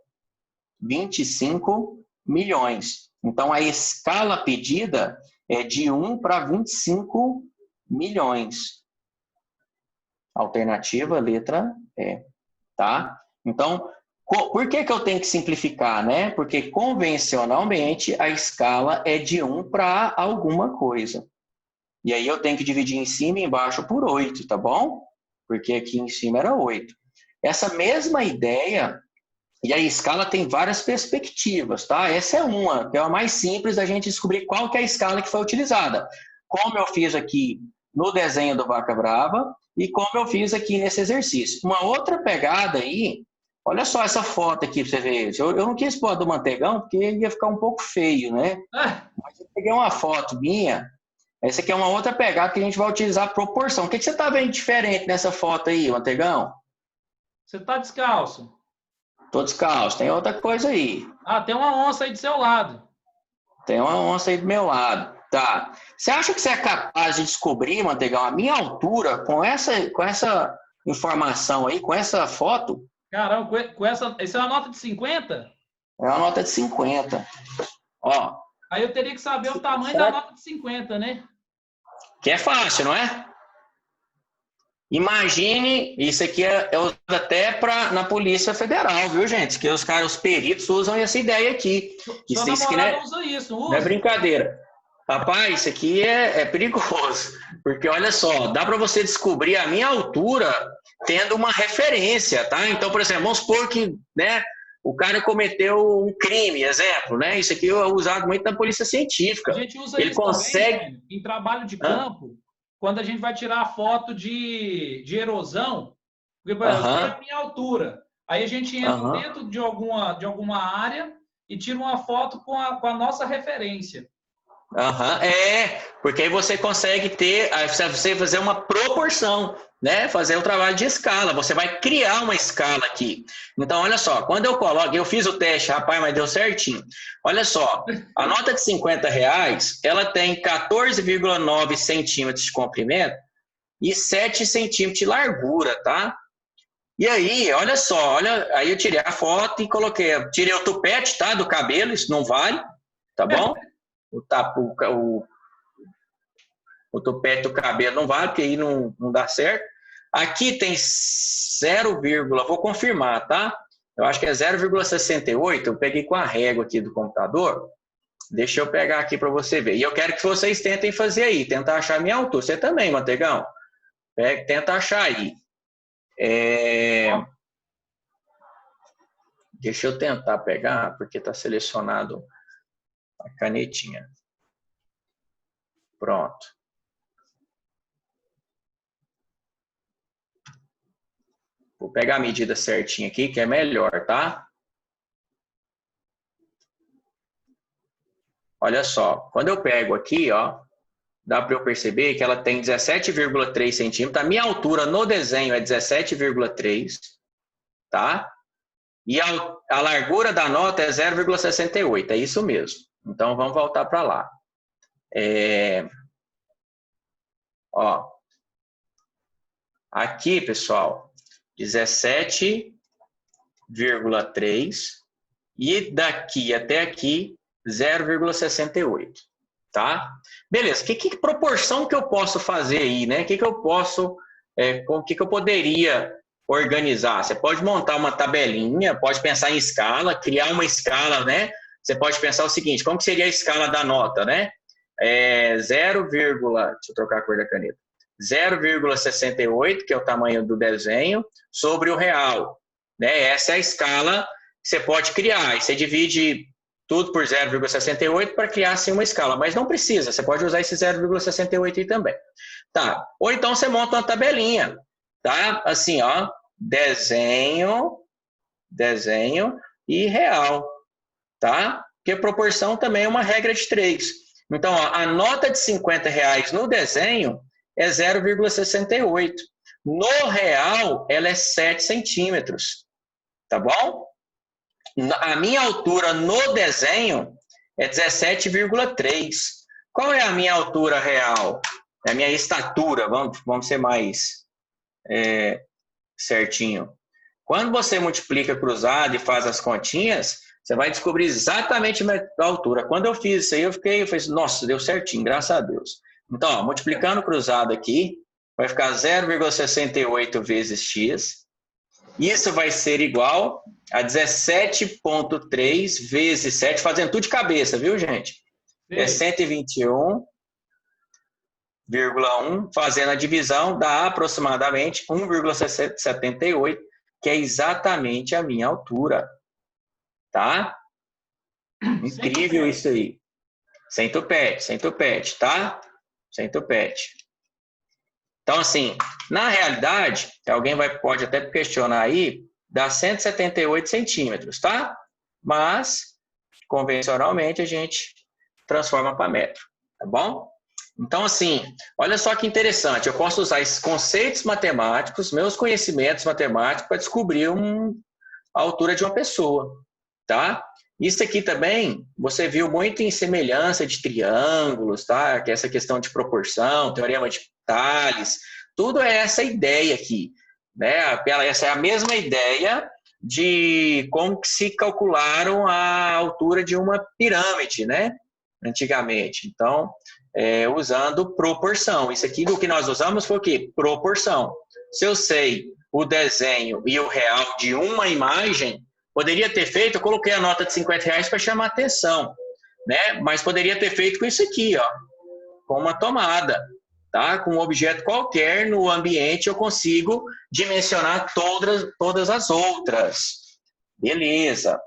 25 milhões. Então, a escala pedida é de 1 para 25 milhões. Alternativa, letra E, tá? Então, por que eu tenho que simplificar, né? Porque convencionalmente a escala é de 1 para alguma coisa. E aí eu tenho que dividir em cima e embaixo por 8, tá bom? Porque aqui em cima era 8. Essa mesma ideia, e a escala tem várias perspectivas, tá? Essa é uma, que é a mais simples da gente descobrir qual que é a escala que foi utilizada. Como eu fiz aqui no desenho do Vaca Brava e como eu fiz aqui nesse exercício. Uma outra pegada aí, olha só essa foto aqui para você ver. Eu não quis pôr a do manteigão porque ia ficar um pouco feio, né? Mas eu peguei uma foto minha. Essa aqui é uma outra pegada que a gente vai utilizar a proporção. O que você está vendo diferente nessa foto aí, manteigão? Você está descalço? Tô descalço. Tem outra coisa aí. Ah, tem uma onça aí do seu lado. Tem uma onça aí do meu lado. Tá. Você acha que você é capaz de descobrir, manteigão, a minha altura com essa informação aí, com essa foto? Caramba, com essa é uma nota de 50? É uma nota de 50. Ó. Aí eu teria que saber o tamanho da nota de 50, né? Que é fácil, não é? Imagine, isso aqui eu uso até na Polícia Federal, viu, gente? Que os peritos usam essa ideia aqui. Sua namorada usa isso, não usa? Não é brincadeira. Rapaz, isso aqui é perigoso. Porque, olha só, dá para você descobrir a minha altura tendo uma referência, tá? Então, por exemplo, vamos supor que, né, o cara cometeu um crime, exemplo, né? Isso aqui é usado muito na polícia científica. A gente usa Ele isso consegue... também, em trabalho de campo, quando a gente vai tirar a foto de erosão, porque, por exemplo, aqui é a minha altura. Aí a gente entra dentro de alguma área e tira uma foto com a nossa referência. Aham, porque aí você consegue ter, aí você fazer uma proporção, né? Fazer o trabalho de escala. Você vai criar uma escala aqui. Então, olha só, quando eu coloco, eu fiz o teste, rapaz, mas deu certinho. Olha só, a nota de R$ 50, ela tem 14,9 centímetros de comprimento e 7 centímetros de largura, tá? E aí, olha só, aí eu tirei a foto e tirei o tupete, tá? Do cabelo, isso não vale, tá bom? O tupete do cabelo não vale, porque aí não dá certo. Aqui tem 0, vou confirmar, tá? Eu acho que é 0,68. Eu peguei com a régua aqui do computador. Deixa eu pegar aqui para você ver. E eu quero que vocês tentem fazer aí, tentar achar a minha altura. Você também, Mantegão. Tenta achar aí. Deixa eu tentar pegar, porque está selecionado a canetinha. Pronto. Vou pegar a medida certinha aqui, que é melhor, tá? Olha só, quando eu pego aqui, ó, dá para eu perceber que ela tem 17,3 centímetros. A minha altura no desenho é 17,3, tá? E a largura da nota é 0,68, é isso mesmo. Então, vamos voltar para lá. Ó, aqui, pessoal, 17,3 e daqui até aqui 0,68, tá? Beleza, que proporção que eu posso fazer aí, né? Que eu posso, o que eu poderia organizar? Você pode montar uma tabelinha, pode pensar em escala, criar uma escala, né? Você pode pensar o seguinte, como que seria a escala da nota, né? Deixa eu trocar a cor da caneta. 0,68, que é o tamanho do desenho, sobre o real, né? Essa é a escala que você pode criar. E você divide tudo por 0,68 para criar assim uma escala, mas não precisa, você pode usar esse 0,68 aí também. Tá, ou então você monta uma tabelinha, tá? Assim, ó, desenho e real, tá? Porque proporção também é uma regra de 3. Então, ó, a nota de R$ 50 no desenho é 0,68. No real, ela é 7 centímetros, tá bom? A minha altura no desenho é 17,3. Qual é a minha altura real? A minha estatura, vamos ser mais certinho. Quando você multiplica cruzado e faz as continhas, você vai descobrir exatamente a altura. Quando eu fiz isso aí, eu falei, nossa, deu certinho, graças a Deus. Então, ó, multiplicando cruzado aqui, vai ficar 0,68 vezes x. Isso vai ser igual a 17,3 vezes 7, fazendo tudo de cabeça, viu, gente? É 121,1, fazendo a divisão, dá aproximadamente 1,78, que é exatamente a minha altura. Tá? Incrível isso aí. Sem tupete, tá? Sem tupete. Então, assim, na realidade, alguém pode até questionar aí, dá 178 centímetros, tá? Mas, convencionalmente, a gente transforma para metro, tá bom? Então, assim, olha só que interessante, eu posso usar esses conceitos matemáticos, meus conhecimentos matemáticos, para descobrir a altura de uma pessoa, tá? Isso aqui também, você viu muito em semelhança de triângulos, tá? Que é essa questão de proporção, teorema de Tales, tudo é essa ideia aqui, né? Essa é a mesma ideia de como que se calcularam a altura de uma pirâmide, né? Antigamente. Então, usando proporção. Isso aqui do que nós usamos foi o quê? Proporção. Se eu sei o desenho e o real de uma imagem, poderia ter feito, eu coloquei a nota de R$ 50 para chamar atenção, né? Mas poderia ter feito com isso aqui, ó, com uma tomada, tá? Com um objeto qualquer no ambiente eu consigo dimensionar todas as outras. Beleza.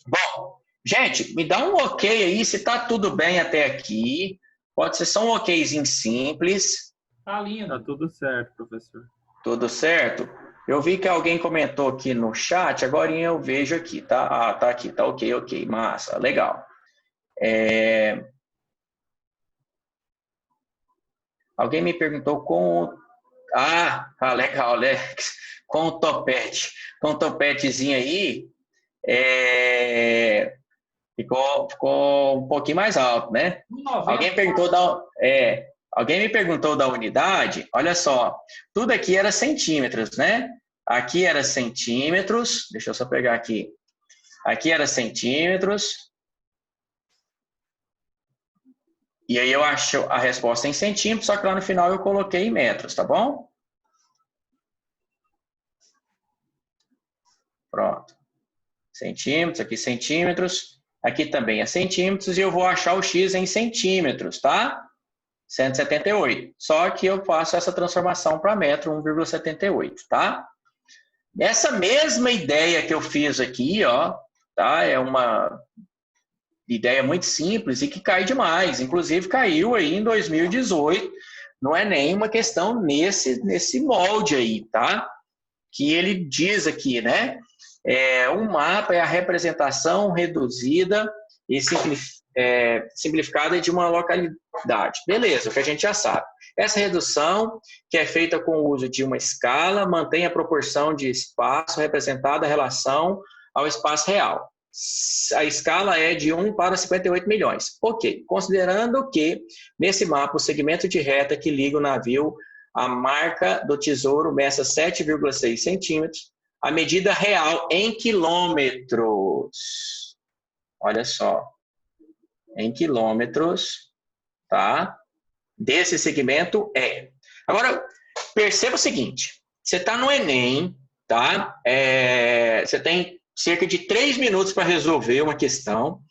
Bom, gente, me dá um ok aí se tá tudo bem até aqui. Pode ser só um okzinho simples. Tá lindo. Tá tudo certo, professor. Tudo certo? Eu vi que alguém comentou aqui no chat, agora eu vejo aqui, tá? Ah, tá aqui, tá ok, massa, legal. Alguém me perguntou com... Ah, legal, Alex. Com o topete. Com o topetezinho aí, ficou um pouquinho mais alto, né? 1,90. Alguém me perguntou da unidade. Olha só, tudo aqui era centímetros, né? Aqui era centímetros. Deixa eu só pegar aqui. Aqui era centímetros. E aí eu acho a resposta em centímetros, só que lá no final eu coloquei em metros, tá bom? Pronto. Centímetros, aqui centímetros. Aqui também é centímetros e eu vou achar o x em centímetros, tá? 178. Só que eu faço essa transformação para metro, 1,78, tá? Essa mesma ideia que eu fiz aqui, ó, tá? É uma ideia muito simples e que cai demais. Inclusive, caiu aí em 2018. Não é nenhuma questão nesse molde aí, tá? Que ele diz aqui, né? Um mapa é a representação reduzida e simplificada de uma localidade. Beleza, o que a gente já sabe. Essa redução, que é feita com o uso de uma escala, mantém a proporção de espaço representada em relação ao espaço real. A escala é de 1 para 58 milhões. Ok, considerando que, nesse mapa, o segmento de reta que liga o navio à marca do tesouro meça 7,6 centímetros, a medida real em quilômetros. Olha só. Em quilômetros, tá? Desse segmento é. Agora, perceba o seguinte. Você está no Enem, tá? Você tem cerca de 3 minutos para resolver uma questão.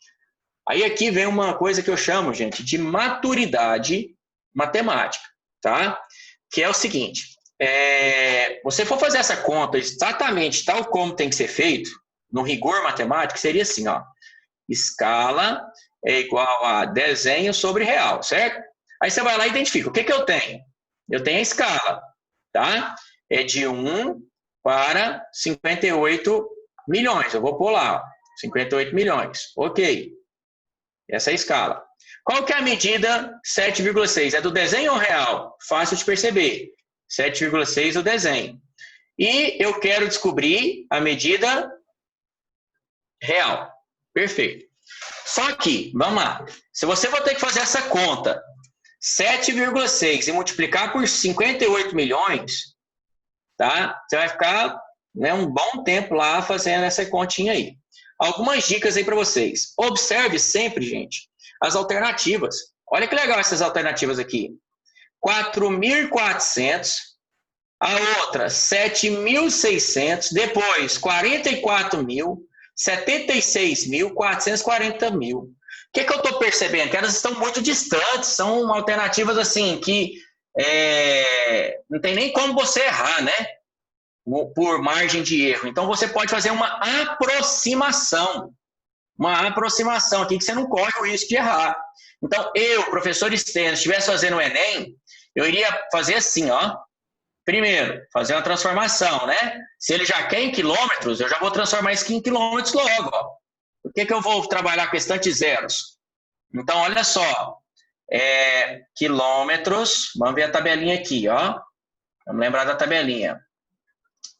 Aí aqui vem uma coisa que eu chamo, gente, de maturidade matemática, tá? Que é o seguinte. Você for fazer essa conta exatamente tal como tem que ser feito, no rigor matemático, seria assim, ó. Escala é igual a desenho sobre real, certo? Aí você vai lá e identifica. O que eu tenho? Eu tenho a escala, tá? É de 1 para 58 milhões. Eu vou pôr lá, ó, 58 milhões. Ok. Essa é a escala. Qual que é a medida 7,6? É do desenho ou real? Fácil de perceber. 7,6 o desenho. E eu quero descobrir a medida real. Perfeito. Só que, vamos lá. Se você for ter que fazer essa conta, 7,6 e multiplicar por 58 milhões, tá? Você vai ficar, né, um bom tempo lá fazendo essa continha aí. Algumas dicas aí para vocês. Observe sempre, gente, as alternativas. Olha que legal essas alternativas aqui. 4.400, a outra 7.600, depois 44.000, 76.000, 440.000. O que eu estou percebendo? Que elas estão muito distantes, são alternativas assim que não tem nem como você errar, né? Por margem de erro. Então você pode fazer uma aproximação. Uma aproximação aqui que você não corre o risco de errar. Então, eu, professor Steno, se estivesse fazendo o Enem, eu iria fazer assim, ó. Primeiro, fazer uma transformação, né? Se ele já quer em quilômetros, eu já vou transformar isso aqui em quilômetros logo, ó. Por que eu vou trabalhar com esse zeros? Então, olha só. Quilômetros, vamos ver a tabelinha aqui, ó. Vamos lembrar da tabelinha.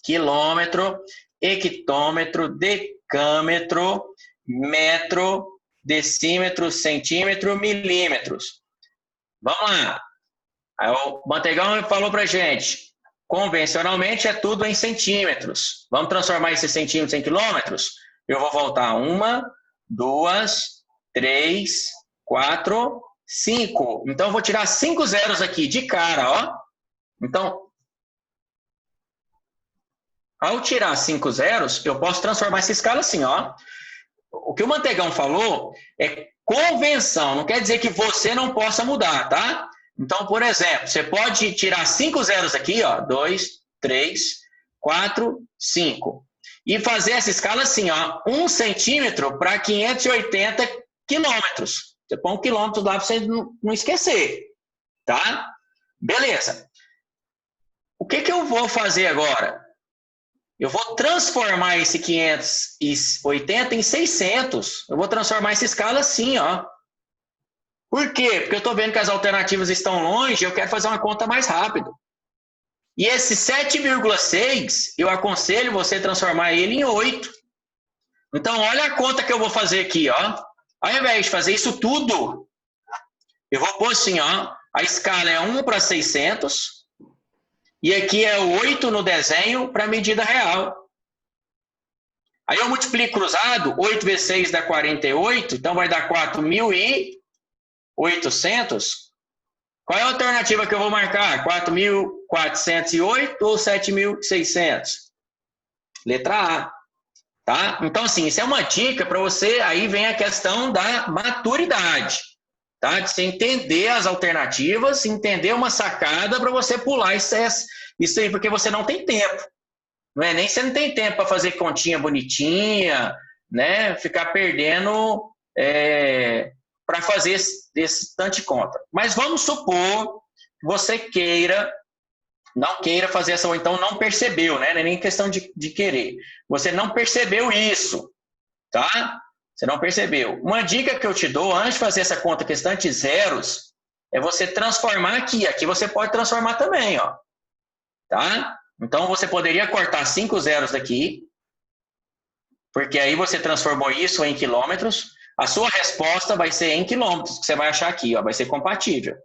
Quilômetro, hectômetro, decâmetro, metro, decímetro, centímetro, milímetros. Vamos lá. Aí o Mantegão falou pra gente, convencionalmente é tudo em centímetros. Vamos transformar esses centímetros em quilômetros? Eu vou voltar 1, 2, 3, 4, 5. Então, eu vou tirar 5 zeros aqui de cara, ó. Então, ao tirar 5 zeros, eu posso transformar essa escala assim, ó. O que o Mantegão falou é convenção, não quer dizer que você não possa mudar, tá? Então, por exemplo, você pode tirar 5 zeros aqui, ó, 2, 3, 4, 5. E fazer essa escala assim, ó, 1 centímetro para 580 quilômetros. Você põe 1 quilômetro lá para você não esquecer, tá? Beleza. O que eu vou fazer agora? Eu vou transformar esse 580 em 600. Eu vou transformar essa escala assim, ó. Por quê? Porque eu estou vendo que as alternativas estão longe e eu quero fazer uma conta mais rápido. E esse 7,6, eu aconselho você transformar ele em 8. Então, olha a conta que eu vou fazer aqui, ó. Ao invés de fazer isso tudo, eu vou pôr assim, ó. A escala é 1:600 e aqui é 8 no desenho para a medida real. Aí eu multiplico cruzado, 8 vezes 6 dá 48, então vai dar 4.800. Qual é a alternativa que eu vou marcar? 4.408 ou 7.600? Letra A. Tá? Então, assim, isso é uma dica para você, aí vem a questão da maturidade, tá? De você entender as alternativas, entender uma sacada para você pular isso aí, porque você não tem tempo. Não é? Nem você não tem tempo para fazer continha bonitinha, né? Ficar perdendo para fazer esse tanto de conta. Mas vamos supor que você não queira fazer essa, ou então não percebeu, né? Não é nem questão de querer. Você não percebeu isso, tá? Você não percebeu. Uma dica que eu te dou antes de fazer essa conta questão de zeros é você transformar aqui. Aqui você pode transformar também, ó. Tá? Então você poderia cortar 5 zeros daqui, porque aí você transformou isso em quilômetros. A sua resposta vai ser em quilômetros, que você vai achar aqui, ó, vai ser compatível.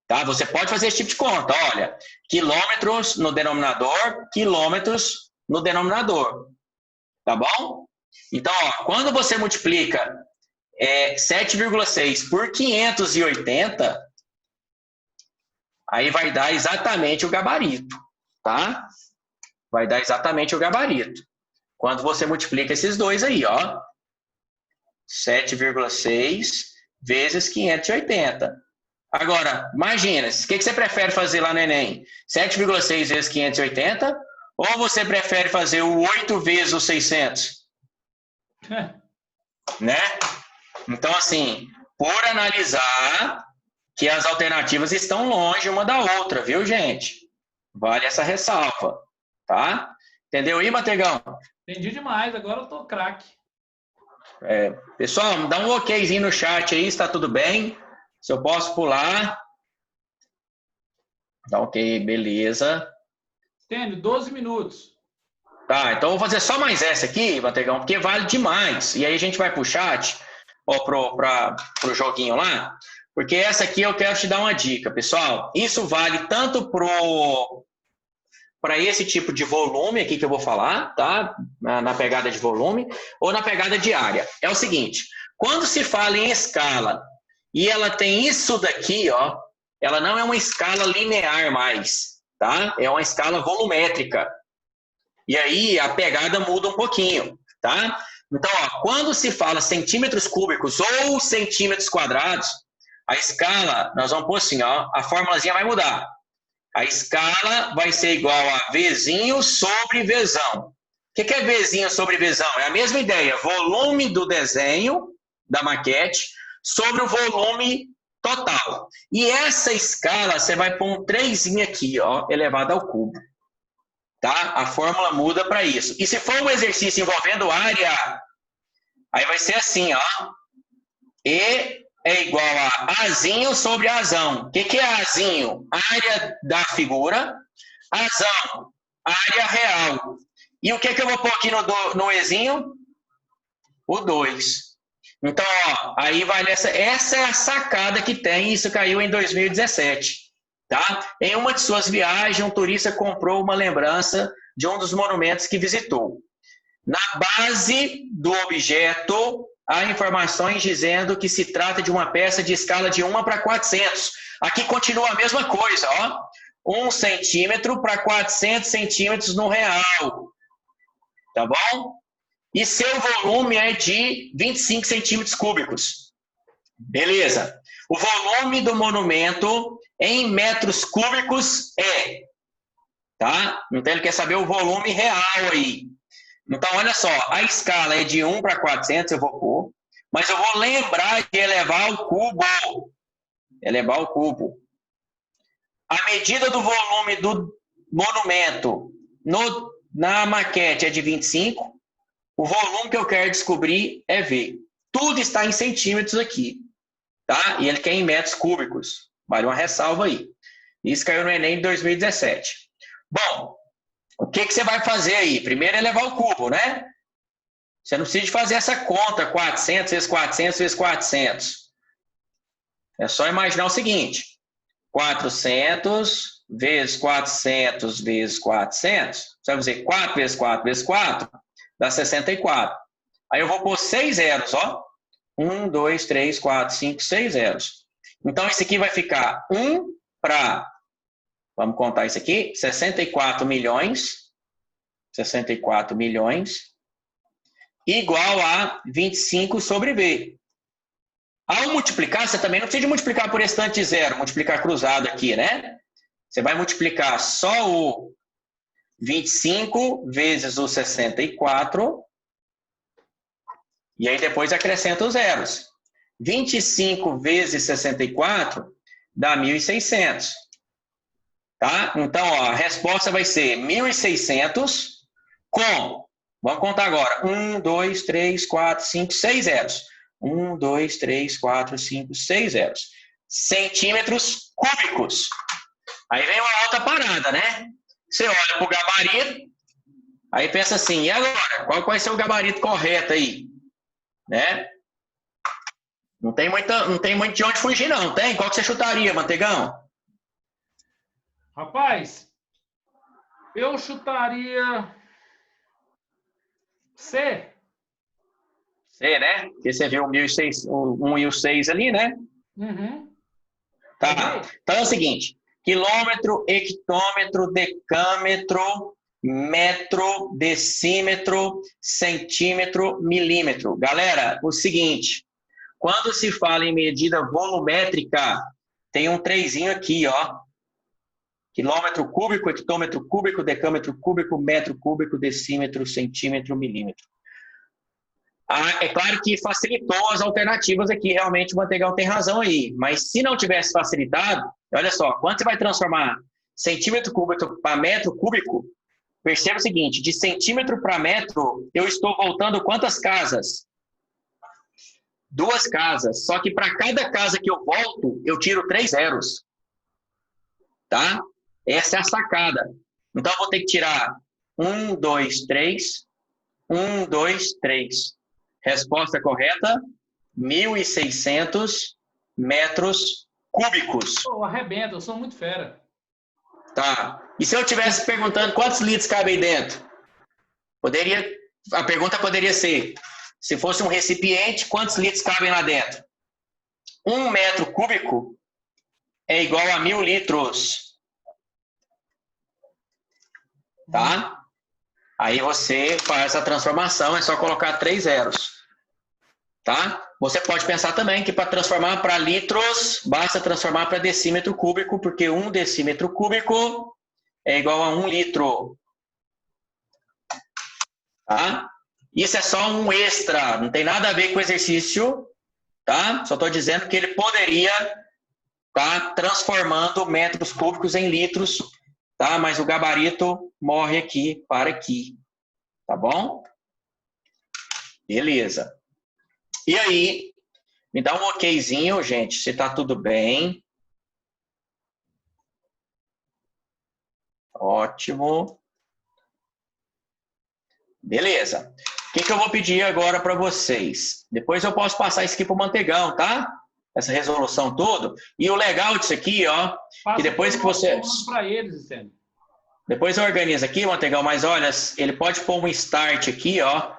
Tá? Você pode fazer esse tipo de conta. Olha, quilômetros no denominador, quilômetros no denominador. Tá bom? Então, ó, quando você multiplica 7,6 por 580, aí vai dar exatamente o gabarito. Tá? Vai dar exatamente o gabarito. Quando você multiplica esses dois aí, ó. 7,6 vezes 580. Agora, imagina, o que você prefere fazer lá no Enem? 7,6 vezes 580? Ou você prefere fazer o 8 vezes o 600? Né? Então, assim, por analisar que as alternativas estão longe uma da outra, viu, gente? Vale essa ressalva, tá? Entendeu aí, Mategão? Entendi demais, agora eu tô craque. Pessoal, dá um okzinho no chat aí, se tá tudo bem. Se eu posso pular. Dá ok, beleza. Entende? 12 minutos. Tá, então eu vou fazer só mais essa aqui, Mategão, porque vale demais. E aí a gente vai pro chat, ó, pro joguinho lá, porque essa aqui eu quero te dar uma dica, pessoal. Isso vale tanto para esse tipo de volume aqui que eu vou falar, tá? Na pegada de volume, ou na pegada de área. É o seguinte, quando se fala em escala e ela tem isso daqui, ó, ela não é uma escala linear mais, tá? É uma escala volumétrica. E aí a pegada muda um pouquinho, tá? Então, ó, quando se fala centímetros cúbicos ou centímetros quadrados, a escala, nós vamos pôr assim, ó, a formulazinha vai mudar. A escala vai ser igual a Vzinho sobre Vzão. O que é Vzinho sobre Vzão? É a mesma ideia, volume do desenho, da maquete, sobre o volume total. E essa escala, você vai pôr um 3 aqui, ó, elevado ao cubo. Tá? A fórmula muda para isso. E se for um exercício envolvendo área, aí vai ser assim, ó. E é igual a Azinho sobre Azão. O que é Azinho? Área da figura. Azão, área real. E o que eu vou pôr aqui no Ezinho? O 2. Então, ó, aí vale essa é a sacada que tem, isso caiu em 2017. Tá? Em uma de suas viagens, um turista comprou uma lembrança de um dos monumentos que visitou. Na base do objeto, há informações dizendo que se trata de uma peça de escala de 1/400. Aqui continua a mesma coisa, ó. 1 centímetro para 400 centímetros no real. Tá bom? E seu volume é de 25 centímetros cúbicos. Beleza. O volume do monumento em metros cúbicos é. Tá? Então ele quer saber o volume real aí. Então, olha só, a escala é de 1/400, eu vou pôr, mas eu vou lembrar de elevar ao cubo. Elevar ao cubo. A medida do volume do monumento na maquete é de 25. O volume que eu quero descobrir é V. Tudo está em centímetros aqui. tá? E ele quer em metros cúbicos. Vale uma ressalva aí. Isso caiu no Enem de 2017. Bom, o que você vai fazer aí? Primeiro é levar o cubo, né? Você não precisa fazer essa conta, 400 vezes 400 vezes 400. É só imaginar o seguinte, 400 vezes 400 vezes 400, você vai fazer 4 vezes 4 vezes 4, dá 64. Aí eu vou pôr 6 zeros, ó. 1, 2, 3, 4, 5, 6 zeros. Então, isso aqui vai ficar 1 para, vamos contar isso aqui, 64 milhões, igual a 25 sobre V. Ao multiplicar, você também não precisa de multiplicar por restante de zero, multiplicar cruzado aqui, né? Você vai multiplicar só o 25 vezes o 64, e aí depois acrescenta os zeros. 25 vezes 64 dá 1.600. Tá? Então, ó, a resposta vai ser 1.600 com, vamos contar agora, 1, 2, 3, 4, 5, 6 zeros. 1, 2, 3, 4, 5, 6 zeros. Centímetros cúbicos. Aí vem uma outra parada, né? Você olha para o gabarito, aí pensa assim, e agora? Qual vai ser o gabarito correto aí? Né? Não tem muito de onde fugir, não. Tem? Qual que você chutaria, Mantegão? Rapaz, eu chutaria C. C, né? Porque você viu o 1 e o 6 ali, né? Uhum. Tá. Então é o seguinte, quilômetro, hectômetro, decâmetro, metro, decímetro, centímetro, milímetro. Galera, o seguinte, quando se fala em medida volumétrica, tem um trezinho aqui, ó. Quilômetro cúbico, hectômetro cúbico, decâmetro cúbico, metro cúbico, decímetro, centímetro, milímetro. É claro que facilitou as alternativas aqui, realmente o Mantegão tem razão aí, mas se não tivesse facilitado, olha só, quando você vai transformar centímetro cúbico para metro cúbico, perceba o seguinte, de centímetro para metro, eu estou voltando quantas casas? 2 casas, só que para cada casa que eu volto, eu tiro 3 zeros. Tá? Essa é a sacada. Então, eu vou ter que tirar 1, 2, 3, 1, 2, 3. Resposta correta, 1.600 metros cúbicos. Pô, arrebenta, eu sou muito fera. Tá. E se eu estivesse perguntando quantos litros cabem aí dentro? A pergunta poderia ser, se fosse um recipiente, quantos litros cabem lá dentro? 1 metro cúbico é igual a 1.000 litros. Tá? Aí você faz a transformação, é só colocar 3 zeros. Tá? Você pode pensar também que para transformar para litros, basta transformar para decímetro cúbico, porque 1 decímetro cúbico é igual a 1 litro. Tá? Isso é só um extra, não tem nada a ver com o exercício, tá? Só estou dizendo que ele poderia estar transformando metros cúbicos em litros, tá? Mas o gabarito morre aqui, para aqui, tá bom? Beleza. E aí, me dá um okzinho, gente, se tá tudo bem. Ótimo. Beleza. O que eu vou pedir agora para vocês? Depois eu posso passar isso aqui para o Mantegão, tá? Essa resolução toda. E o legal disso aqui, ó, que depois que você... para eles, Estênio. Depois eu organizo aqui, Mantegão, mas olha, ele pode pôr um start aqui, ó.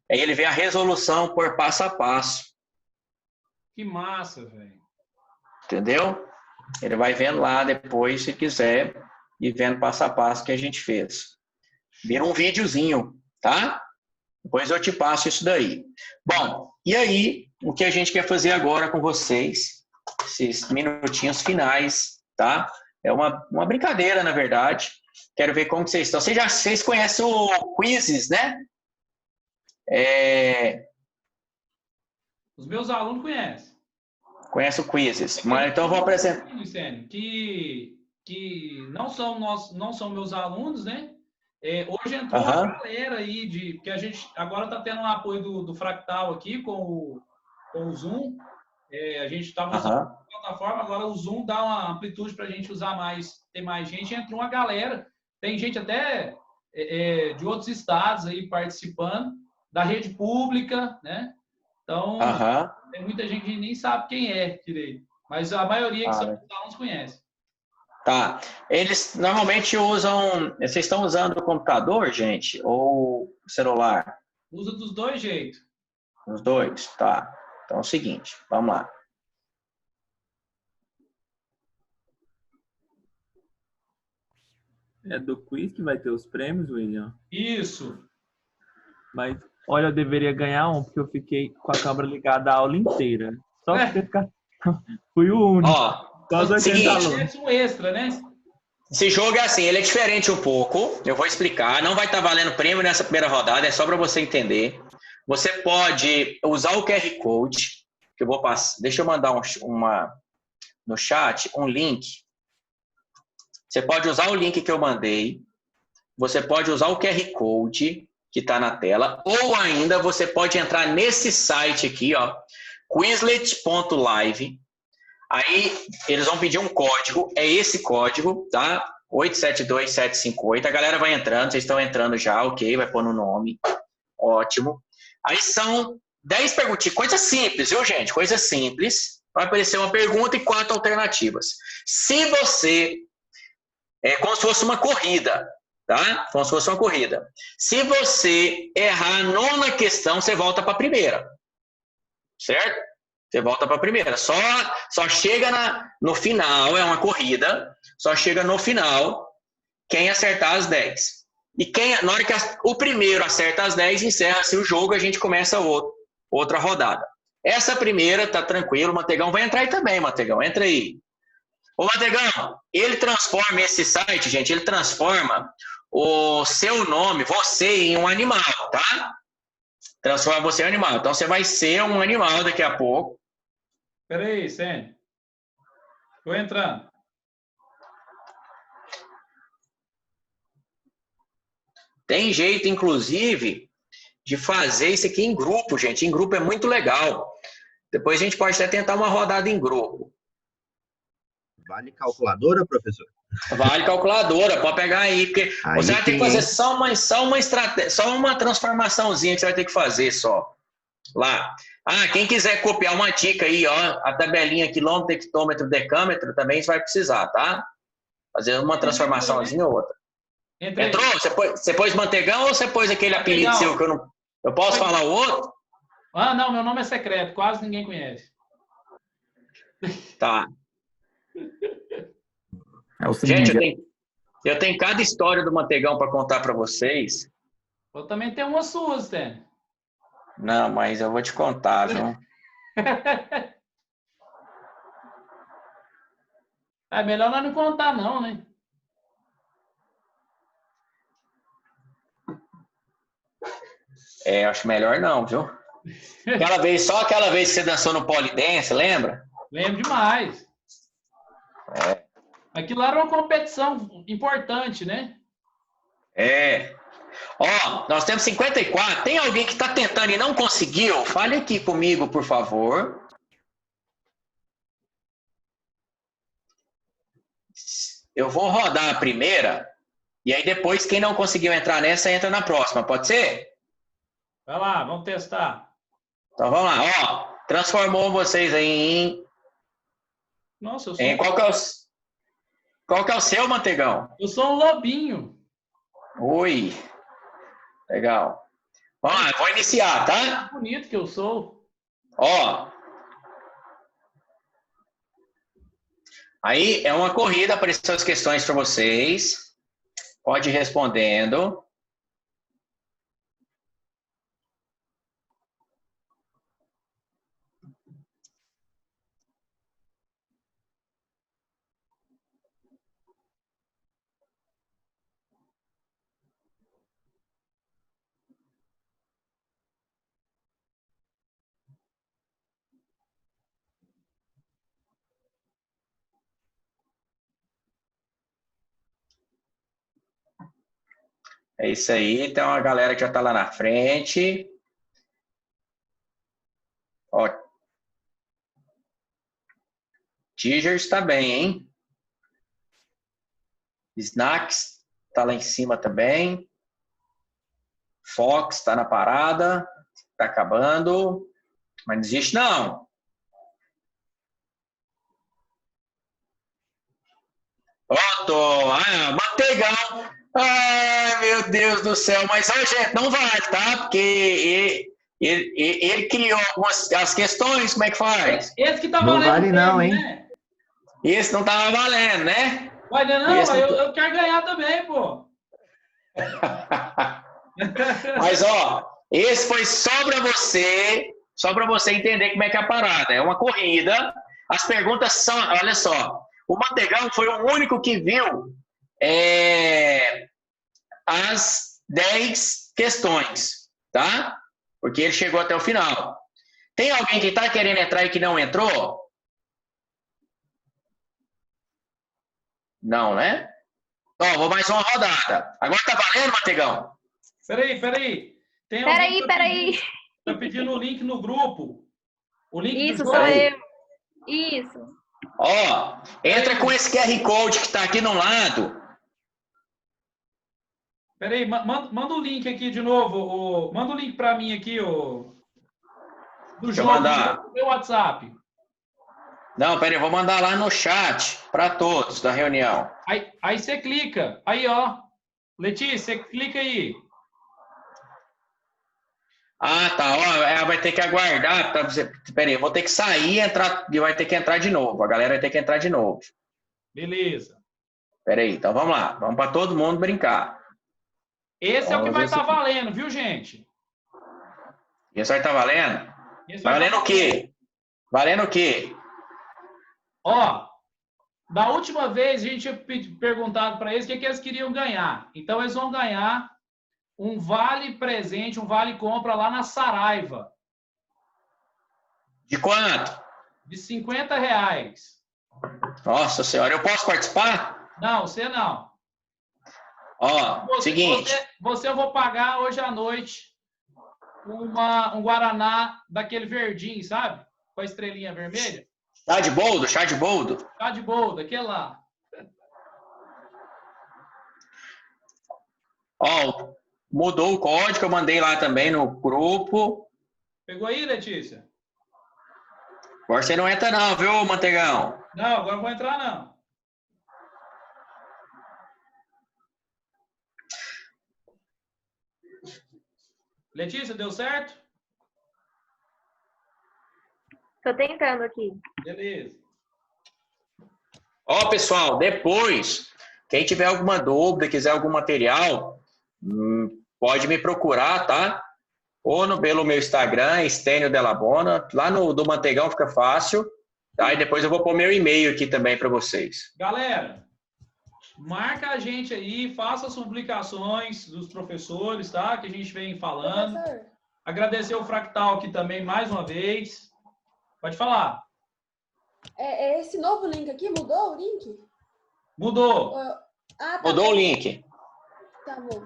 Aí ele vê a resolução por passo a passo. Que massa, velho. Entendeu? Ele vai vendo lá depois, se quiser, e vendo passo a passo que a gente fez. Vira um videozinho, tá? Depois eu te passo isso daí. Bom, e aí, o que a gente quer fazer agora com vocês, esses minutinhos finais, tá? É uma brincadeira, na verdade. Quero ver como vocês estão. Vocês conhecem o Quizzes, né? Os meus alunos conhecem. Conhece o Quizzes. Mas então eu vou apresentar. Que não são meus alunos, né? Hoje entrou uma galera aí que a gente agora está tendo um apoio do Fractal aqui com o Zoom. A gente estava usando a plataforma, agora o Zoom dá uma amplitude para a gente usar mais, ter mais gente. Entrou uma galera, tem gente até de outros estados aí participando, da rede pública, né? Então, tem muita gente que nem sabe quem é direito, mas a maioria que são os alunos conhece. Tá. Eles normalmente usam... Vocês estão usando o computador, gente? Ou celular? Usa dos dois jeitos. Os dois? Tá. Então é o seguinte, vamos lá. É do quiz que vai ter os prêmios, William? Isso. Mas, olha, eu deveria ganhar um, porque eu fiquei com a câmera ligada a aula inteira. Só porque fui o único. Seguinte, um extra, né? Esse jogo é assim, ele é diferente um pouco. Eu vou explicar. Não vai estar valendo prêmio nessa primeira rodada, é só para você entender. Você pode usar o QR Code, que eu vou passar. Deixa eu mandar no chat um link. Você pode usar o link que eu mandei. Você pode usar o QR Code que está na tela. Ou ainda você pode entrar nesse site aqui, ó, quizlet.live. Aí eles vão pedir um código, é esse código, tá? 872758. A galera vai entrando, vocês estão entrando já, ok, vai pôr no nome. Ótimo. Aí são 10 perguntinhas, coisa simples, viu, gente? Coisa simples. Vai aparecer uma pergunta e 4 alternativas. Se você... É como se fosse uma corrida, tá? Como se fosse uma corrida. Se você errar a 9ª questão, você volta para a primeira. Certo? Você volta para a primeira. Só chega no final, é uma corrida, só chega no final quem acertar as 10. E na hora que o primeiro acerta as 10, encerra-se o jogo, a gente começa outra rodada. Essa primeira tá tranquilo, o Mantegão vai entrar aí também, Mantegão, entra aí. Ô, Mantegão, ele transforma esse site, gente, ele transforma o seu nome, você, em um animal, tá? Transforma você em um animal. Então, você vai ser um animal daqui a pouco. Espera aí, Sênio. Estou entrando. Tem jeito, inclusive, de fazer isso aqui em grupo, gente. Em grupo é muito legal. Depois a gente pode até tentar uma rodada em grupo. Vale calculadora, professor? Vale calculadora, pode pegar aí, porque aí você vai ter que fazer só uma estratégia, só uma transformaçãozinha que você vai ter que fazer só. Lá. Quem quiser copiar uma dica aí, ó, a tabelinha quilômetro, hectômetro, decâmetro, também você vai precisar, tá? Fazer uma transformaçãozinha ou outra. Entrou? Você pôs Mantegão ou você pôs aquele apelido seu que eu posso falar o outro? Não, meu nome é secreto, quase ninguém conhece. Tá. Gente, eu tenho cada história do Mantegão para contar para vocês. Eu também tenho uma sua, Stan. Não, mas eu vou te contar, viu? É melhor nós não contar, não, né? Acho melhor não, viu? Só aquela vez que você dançou no Polidense, lembra? Lembro demais. Aquilo era uma competição importante, né? Ó, nós temos 54. Tem alguém que está tentando e não conseguiu? Fale aqui comigo, por favor. Eu vou rodar a primeira e aí depois quem não conseguiu entrar nessa entra na próxima, pode ser? Vai lá, vamos testar. Então vamos lá, ó. Transformou vocês aí em... Nossa, eu sou... Qual que é o seu, Mantegão? Eu sou um lobinho. Oi. Legal. Vamos lá, vou iniciar, tá? Que bonito que eu sou. Ó. Aí é uma corrida, apareceu as questões para vocês. Pode ir respondendo. É isso aí, tem uma galera que já está lá na frente. Ó. Tigers está bem, hein? Snacks está lá em cima também. Fox está na parada. Está acabando. Mas não existe, não. Otto, Mantegão. Ai, meu Deus do céu. Mas, gente, não vale, tá? Porque ele criou as questões, como é que faz? Esse que tá Não valendo vale não, prêmio, hein? né? Esse não tava valendo, né? Vai, não, Esse não- eu quero ganhar também, pô. Mas, ó, esse foi só para você entender como é que é a parada. É uma corrida. As perguntas são, olha só, o Mantegão foi o único que viu as 10 questões, tá? Porque ele chegou até o final. Tem alguém que está querendo entrar e que não entrou? Não, né? Ó, vou mais uma rodada. Agora tá valendo, Mantegão? Peraí. Tem alguém Peraí. Tá pedindo o link no grupo. O link Isso, do sou jogo. eu. Isso. Ó, entra com esse QR Code que está aqui no lado. Peraí, manda o link aqui de novo. Manda o link para mim aqui, do Deixa eu jogo mandar. no meu WhatsApp. Não, peraí, eu vou mandar lá no chat para todos da reunião. Aí você clica. Aí, ó. Letícia, você clica aí. Ah, tá. Ó, vai ter que aguardar. Peraí, eu vou ter que sair e entrar. E vai ter que entrar de novo. A galera vai ter que entrar de novo. Beleza. Peraí, então vamos lá. Vamos para todo mundo brincar. Esse é o que Vamos vai ver se- estar valendo, viu, gente? Esse vai estar valendo? Esse Vai vai valendo tá o quê? Valendo o quê? Ó, da última vez a gente tinha perguntado para eles o que eles queriam ganhar. Então, eles vão ganhar um vale presente, um vale compra lá na Saraiva, De quanto? de R$50. Nossa Senhora, eu posso participar? Não, você não. Ó, seguinte. Você eu vou pagar hoje à noite um Guaraná daquele verdinho, sabe? Com a estrelinha vermelha. Chá de boldo, chá de boldo. Tá de boa, daquele lá. Ó, mudou o código, eu mandei lá também no grupo. Pegou aí, Letícia? Agora você não entra não, viu, Mantegão? Não, agora não vou entrar, não. Letícia, deu certo? Tô tentando aqui. Beleza. Ó, pessoal, depois, quem tiver alguma dúvida, quiser algum material, pode me procurar, tá? Ou pelo meu Instagram, Estênio Della Bona. Lá no do Mantegão fica fácil. Tá? E depois eu vou pôr meu e-mail aqui também para vocês. Galera, marca a gente aí, faça as publicações dos professores, tá? Que a gente vem falando. Professor, Agradecer o Fractal aqui também mais uma vez. Pode falar. esse novo link aqui mudou o link? Mudou. Ah, tá Mudou bom. o link. Tá bom.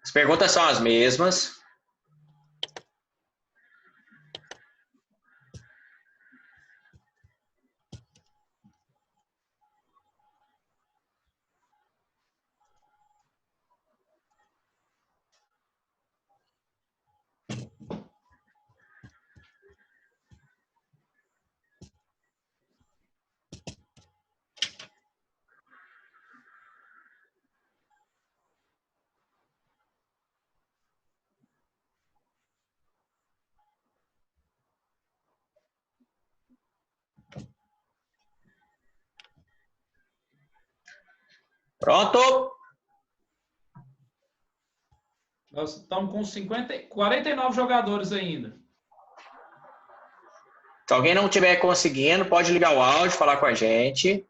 As perguntas são as mesmas. Pronto? Nós estamos com 49 jogadores ainda. Se alguém não estiver conseguindo, pode ligar o áudio, falar com a gente.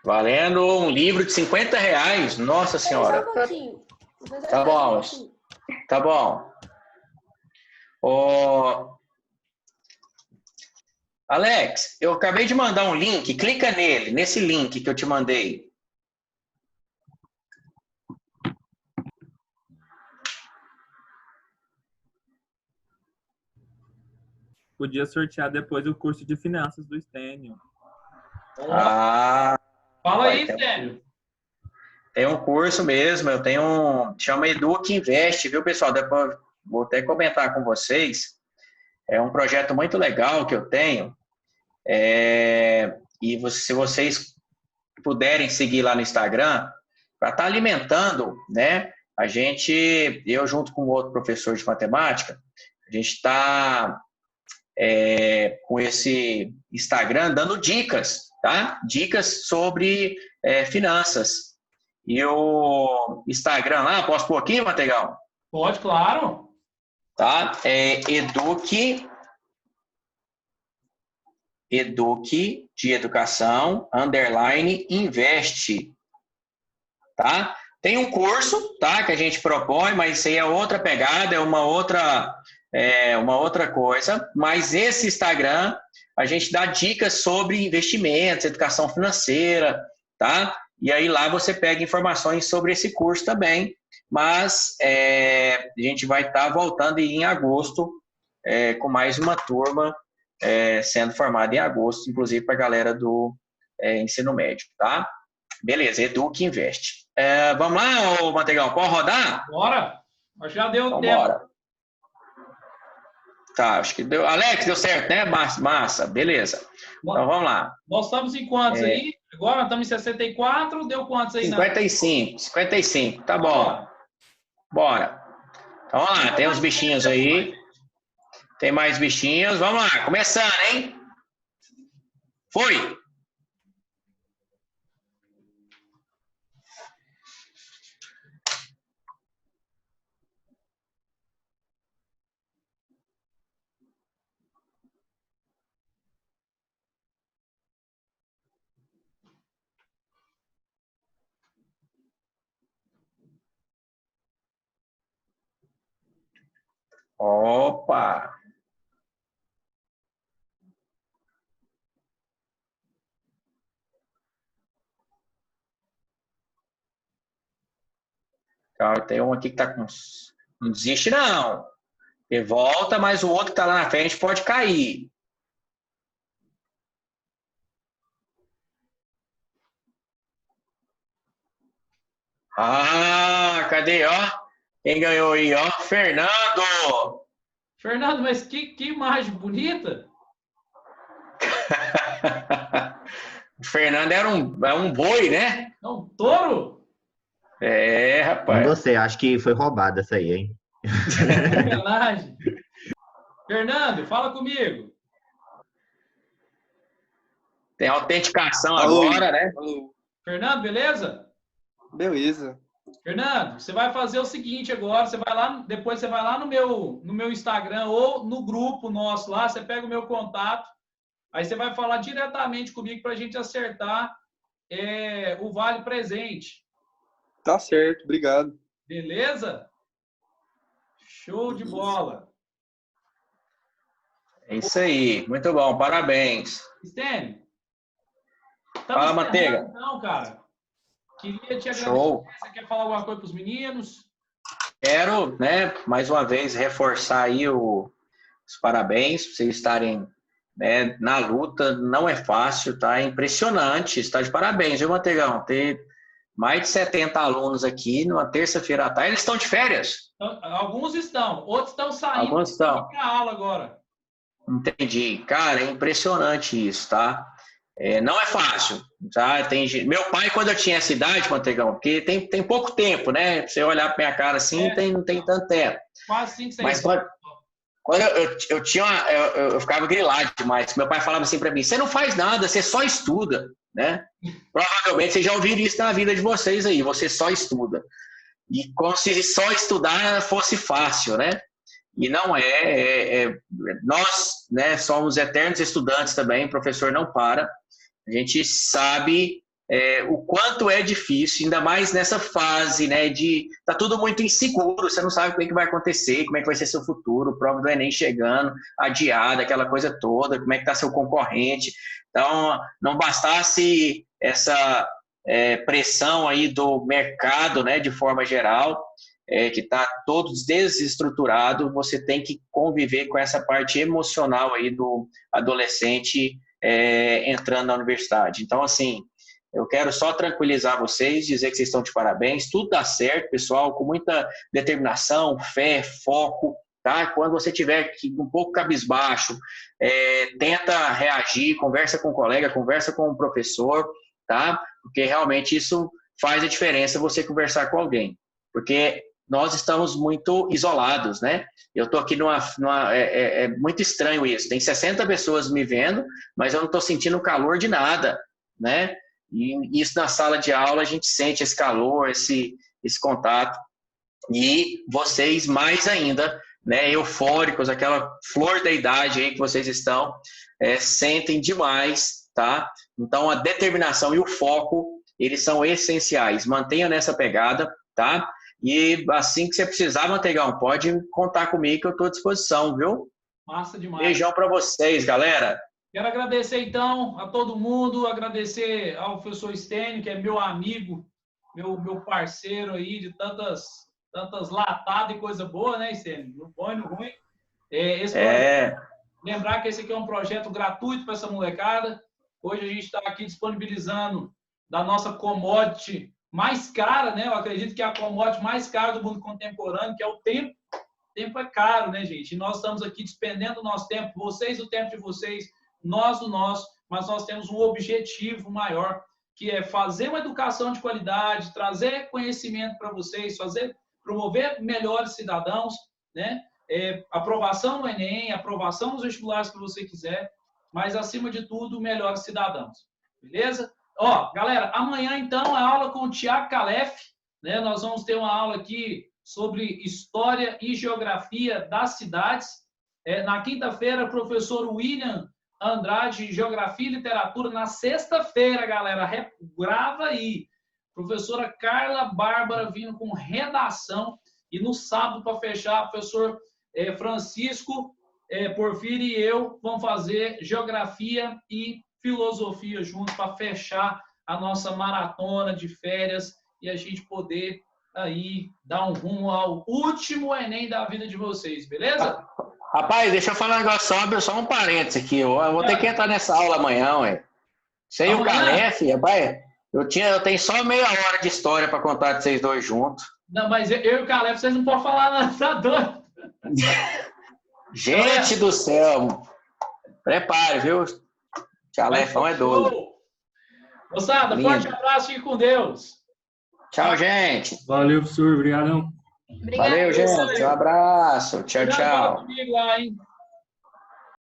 Valendo um livro de R$50. Nossa Senhora. Só um pouquinho. Tá bom. Tá bom. Ô, Alex, eu acabei de mandar um link. Clica nele, nesse link que eu te mandei. podia sortear depois o curso de finanças do Stênio. Ah, Fala aí, tem Stênio. tem um curso mesmo, eu tenho chama Eduque Invest, viu, pessoal? Depois vou até comentar com vocês. É um projeto muito legal que eu tenho. Se vocês puderem seguir lá no Instagram, para estar alimentando, né? Eu junto com outro professor de matemática, a gente está com esse Instagram dando dicas, tá? Dicas sobre finanças. E o Instagram lá, posso pôr aqui, Mantegão? Pode, claro. Tá? Eduque de educação, _, investe, tá? Tem um curso, tá, que a gente propõe, mas isso aí é outra pegada, é uma outra coisa, mas esse Instagram a gente dá dicas sobre investimentos, educação financeira, tá? E aí lá você pega informações sobre esse curso também, mas a gente vai estar voltando em agosto com mais uma turma sendo formada em agosto, inclusive para a galera do ensino médio, tá? Beleza, Eduque Investe. Vamos lá, ô Mantegão, pode rodar? Bora. Mas já deu Então, tempo. bora. Tá, acho que deu. Alex, deu certo, né? Massa, beleza. Então vamos lá. Nós estamos em quantos aí? Agora nós estamos em 64, deu quantos aí? 55, tá bom. Bora. Então vamos lá, tem uns bichinhos aí. Tem mais bichinhos. Vamos lá, começando, hein? Foi! Opa! Então, tem um aqui que tá com... Não desiste, não. Ele volta, mas o outro que tá lá na frente pode cair. Ah, cadê, ó? Quem ganhou aí, ó? Fernando! Fernando, mas que imagem bonita. O Fernando é um boi, né? É um touro? Rapaz. Não gostei, acho que foi roubada essa aí, hein? Sacanagem. Fernando, fala comigo. Tem autenticação Alô. agora, né? Alô. Fernando, beleza? Beleza. Fernando, você vai fazer o seguinte agora, depois você vai lá no meu Instagram ou no grupo nosso lá, você pega o meu contato, aí você vai falar diretamente comigo para a gente acertar o vale presente. Tá certo, obrigado. Beleza? Show de bola. É isso aí, muito bom, parabéns. Stênio. Fala, Manteiga. Então, cara. Queria te agradecer. Show. Você quer falar alguma coisa para os meninos? Quero, né, mais uma vez, reforçar aí os parabéns, para vocês estarem, né, na luta. Não é fácil, tá? É impressionante. Está de parabéns, viu, Mantegão? Ter mais de 70 alunos aqui numa terça-feira à tarde. Eles estão de férias? Alguns estão, outros estão saindo. Alguns estão. Para a aula agora. Entendi. Cara, é impressionante isso, tá? Não é fácil, tá? Meu pai, quando eu tinha essa idade, Mantegão, porque tem pouco tempo, né? Você olhar pra minha cara assim, não tem tanto tempo. Quase 5, 6 Mas anos. quando eu ficava grilado demais. Meu pai falava assim pra mim, você não faz nada, você só estuda, né? Provavelmente vocês já ouviram isso na vida de vocês aí, você só estuda. E como se só estudar fosse fácil, né? E não nós, né, somos eternos estudantes também, o professor não para. A gente sabe o quanto é difícil, ainda mais nessa fase, né, tá tudo muito inseguro, você não sabe como é que vai acontecer, como é que vai ser seu futuro, prova do Enem chegando, adiada, aquela coisa toda, como é que tá seu concorrente. Então, não bastasse essa pressão aí do mercado, né, de forma geral, que está todo desestruturado, você tem que conviver com essa parte emocional aí do adolescente entrando na universidade. Então, assim, eu quero só tranquilizar vocês, dizer que vocês estão de parabéns, tudo dá certo, pessoal, com muita determinação, fé, foco, tá? Quando você tiver um pouco cabisbaixo, tenta reagir, conversa com o colega, conversa com o professor, tá? Porque realmente isso faz a diferença você conversar com alguém, porque nós estamos muito isolados, né? Eu estou aqui é muito estranho isso, tem 60 pessoas me vendo, mas eu não estou sentindo o calor de nada, né? E isso na sala de aula a gente sente esse calor, esse contato, e vocês mais ainda, né, eufóricos, aquela flor da idade aí que vocês estão, sentem demais, tá? Então a determinação e o foco, eles são essenciais, mantenha nessa pegada, tá? E assim que você precisar, Mantegão, pode contar comigo que eu estou à disposição, viu? Massa demais. Beijão para vocês, galera. Quero agradecer, então, a todo mundo, agradecer ao professor Stênio, que é meu amigo, meu parceiro aí de tantas latadas e coisa boa, né, Stênio? No bom e no ruim. Lembrar que esse aqui é um projeto gratuito para essa molecada. Hoje a gente está aqui disponibilizando da nossa commodity mais cara, né? Eu acredito que é a commodity mais cara do mundo contemporâneo, que é o tempo. O tempo é caro, né, gente? E nós estamos aqui despendendo o nosso tempo, vocês o tempo de vocês, nós o nosso, mas nós temos um objetivo maior, que é fazer uma educação de qualidade, trazer conhecimento para vocês, promover melhores cidadãos, né? Aprovação no Enem, aprovação nos vestibulares que você quiser, mas, acima de tudo, melhores cidadãos. Beleza? Ó, galera, amanhã, então, a aula com o Tiago Calef, né? Nós vamos ter uma aula aqui sobre História e Geografia das Cidades. Na quinta-feira, o professor William Andrade, Geografia e Literatura. Na sexta-feira, galera, grava aí. Professora Carla Bárbara vindo com redação. E no sábado, para fechar, professor Francisco Porfírio e eu vamos fazer Geografia e Filosofia juntos para fechar a nossa maratona de férias e a gente poder aí dar um rumo ao último Enem da vida de vocês, beleza? Rapaz, deixa eu falar um negócio só um parênteses aqui. Eu vou ter que entrar nessa aula amanhã, ué. Você e o Calef, rapaz, eu tenho só meia hora de história para contar de vocês dois juntos. Não, mas eu e o Calef, vocês não podem falar nada, tá doido? Gente do céu! Prepare, viu? Calefão é doido. Moçada, forte abraço, fique com Deus. Tchau, gente. Valeu, professor. Obrigadão. Obrigada, Valeu, gente. Um abraço. Tchau, Cuidado tchau. comigo lá, hein?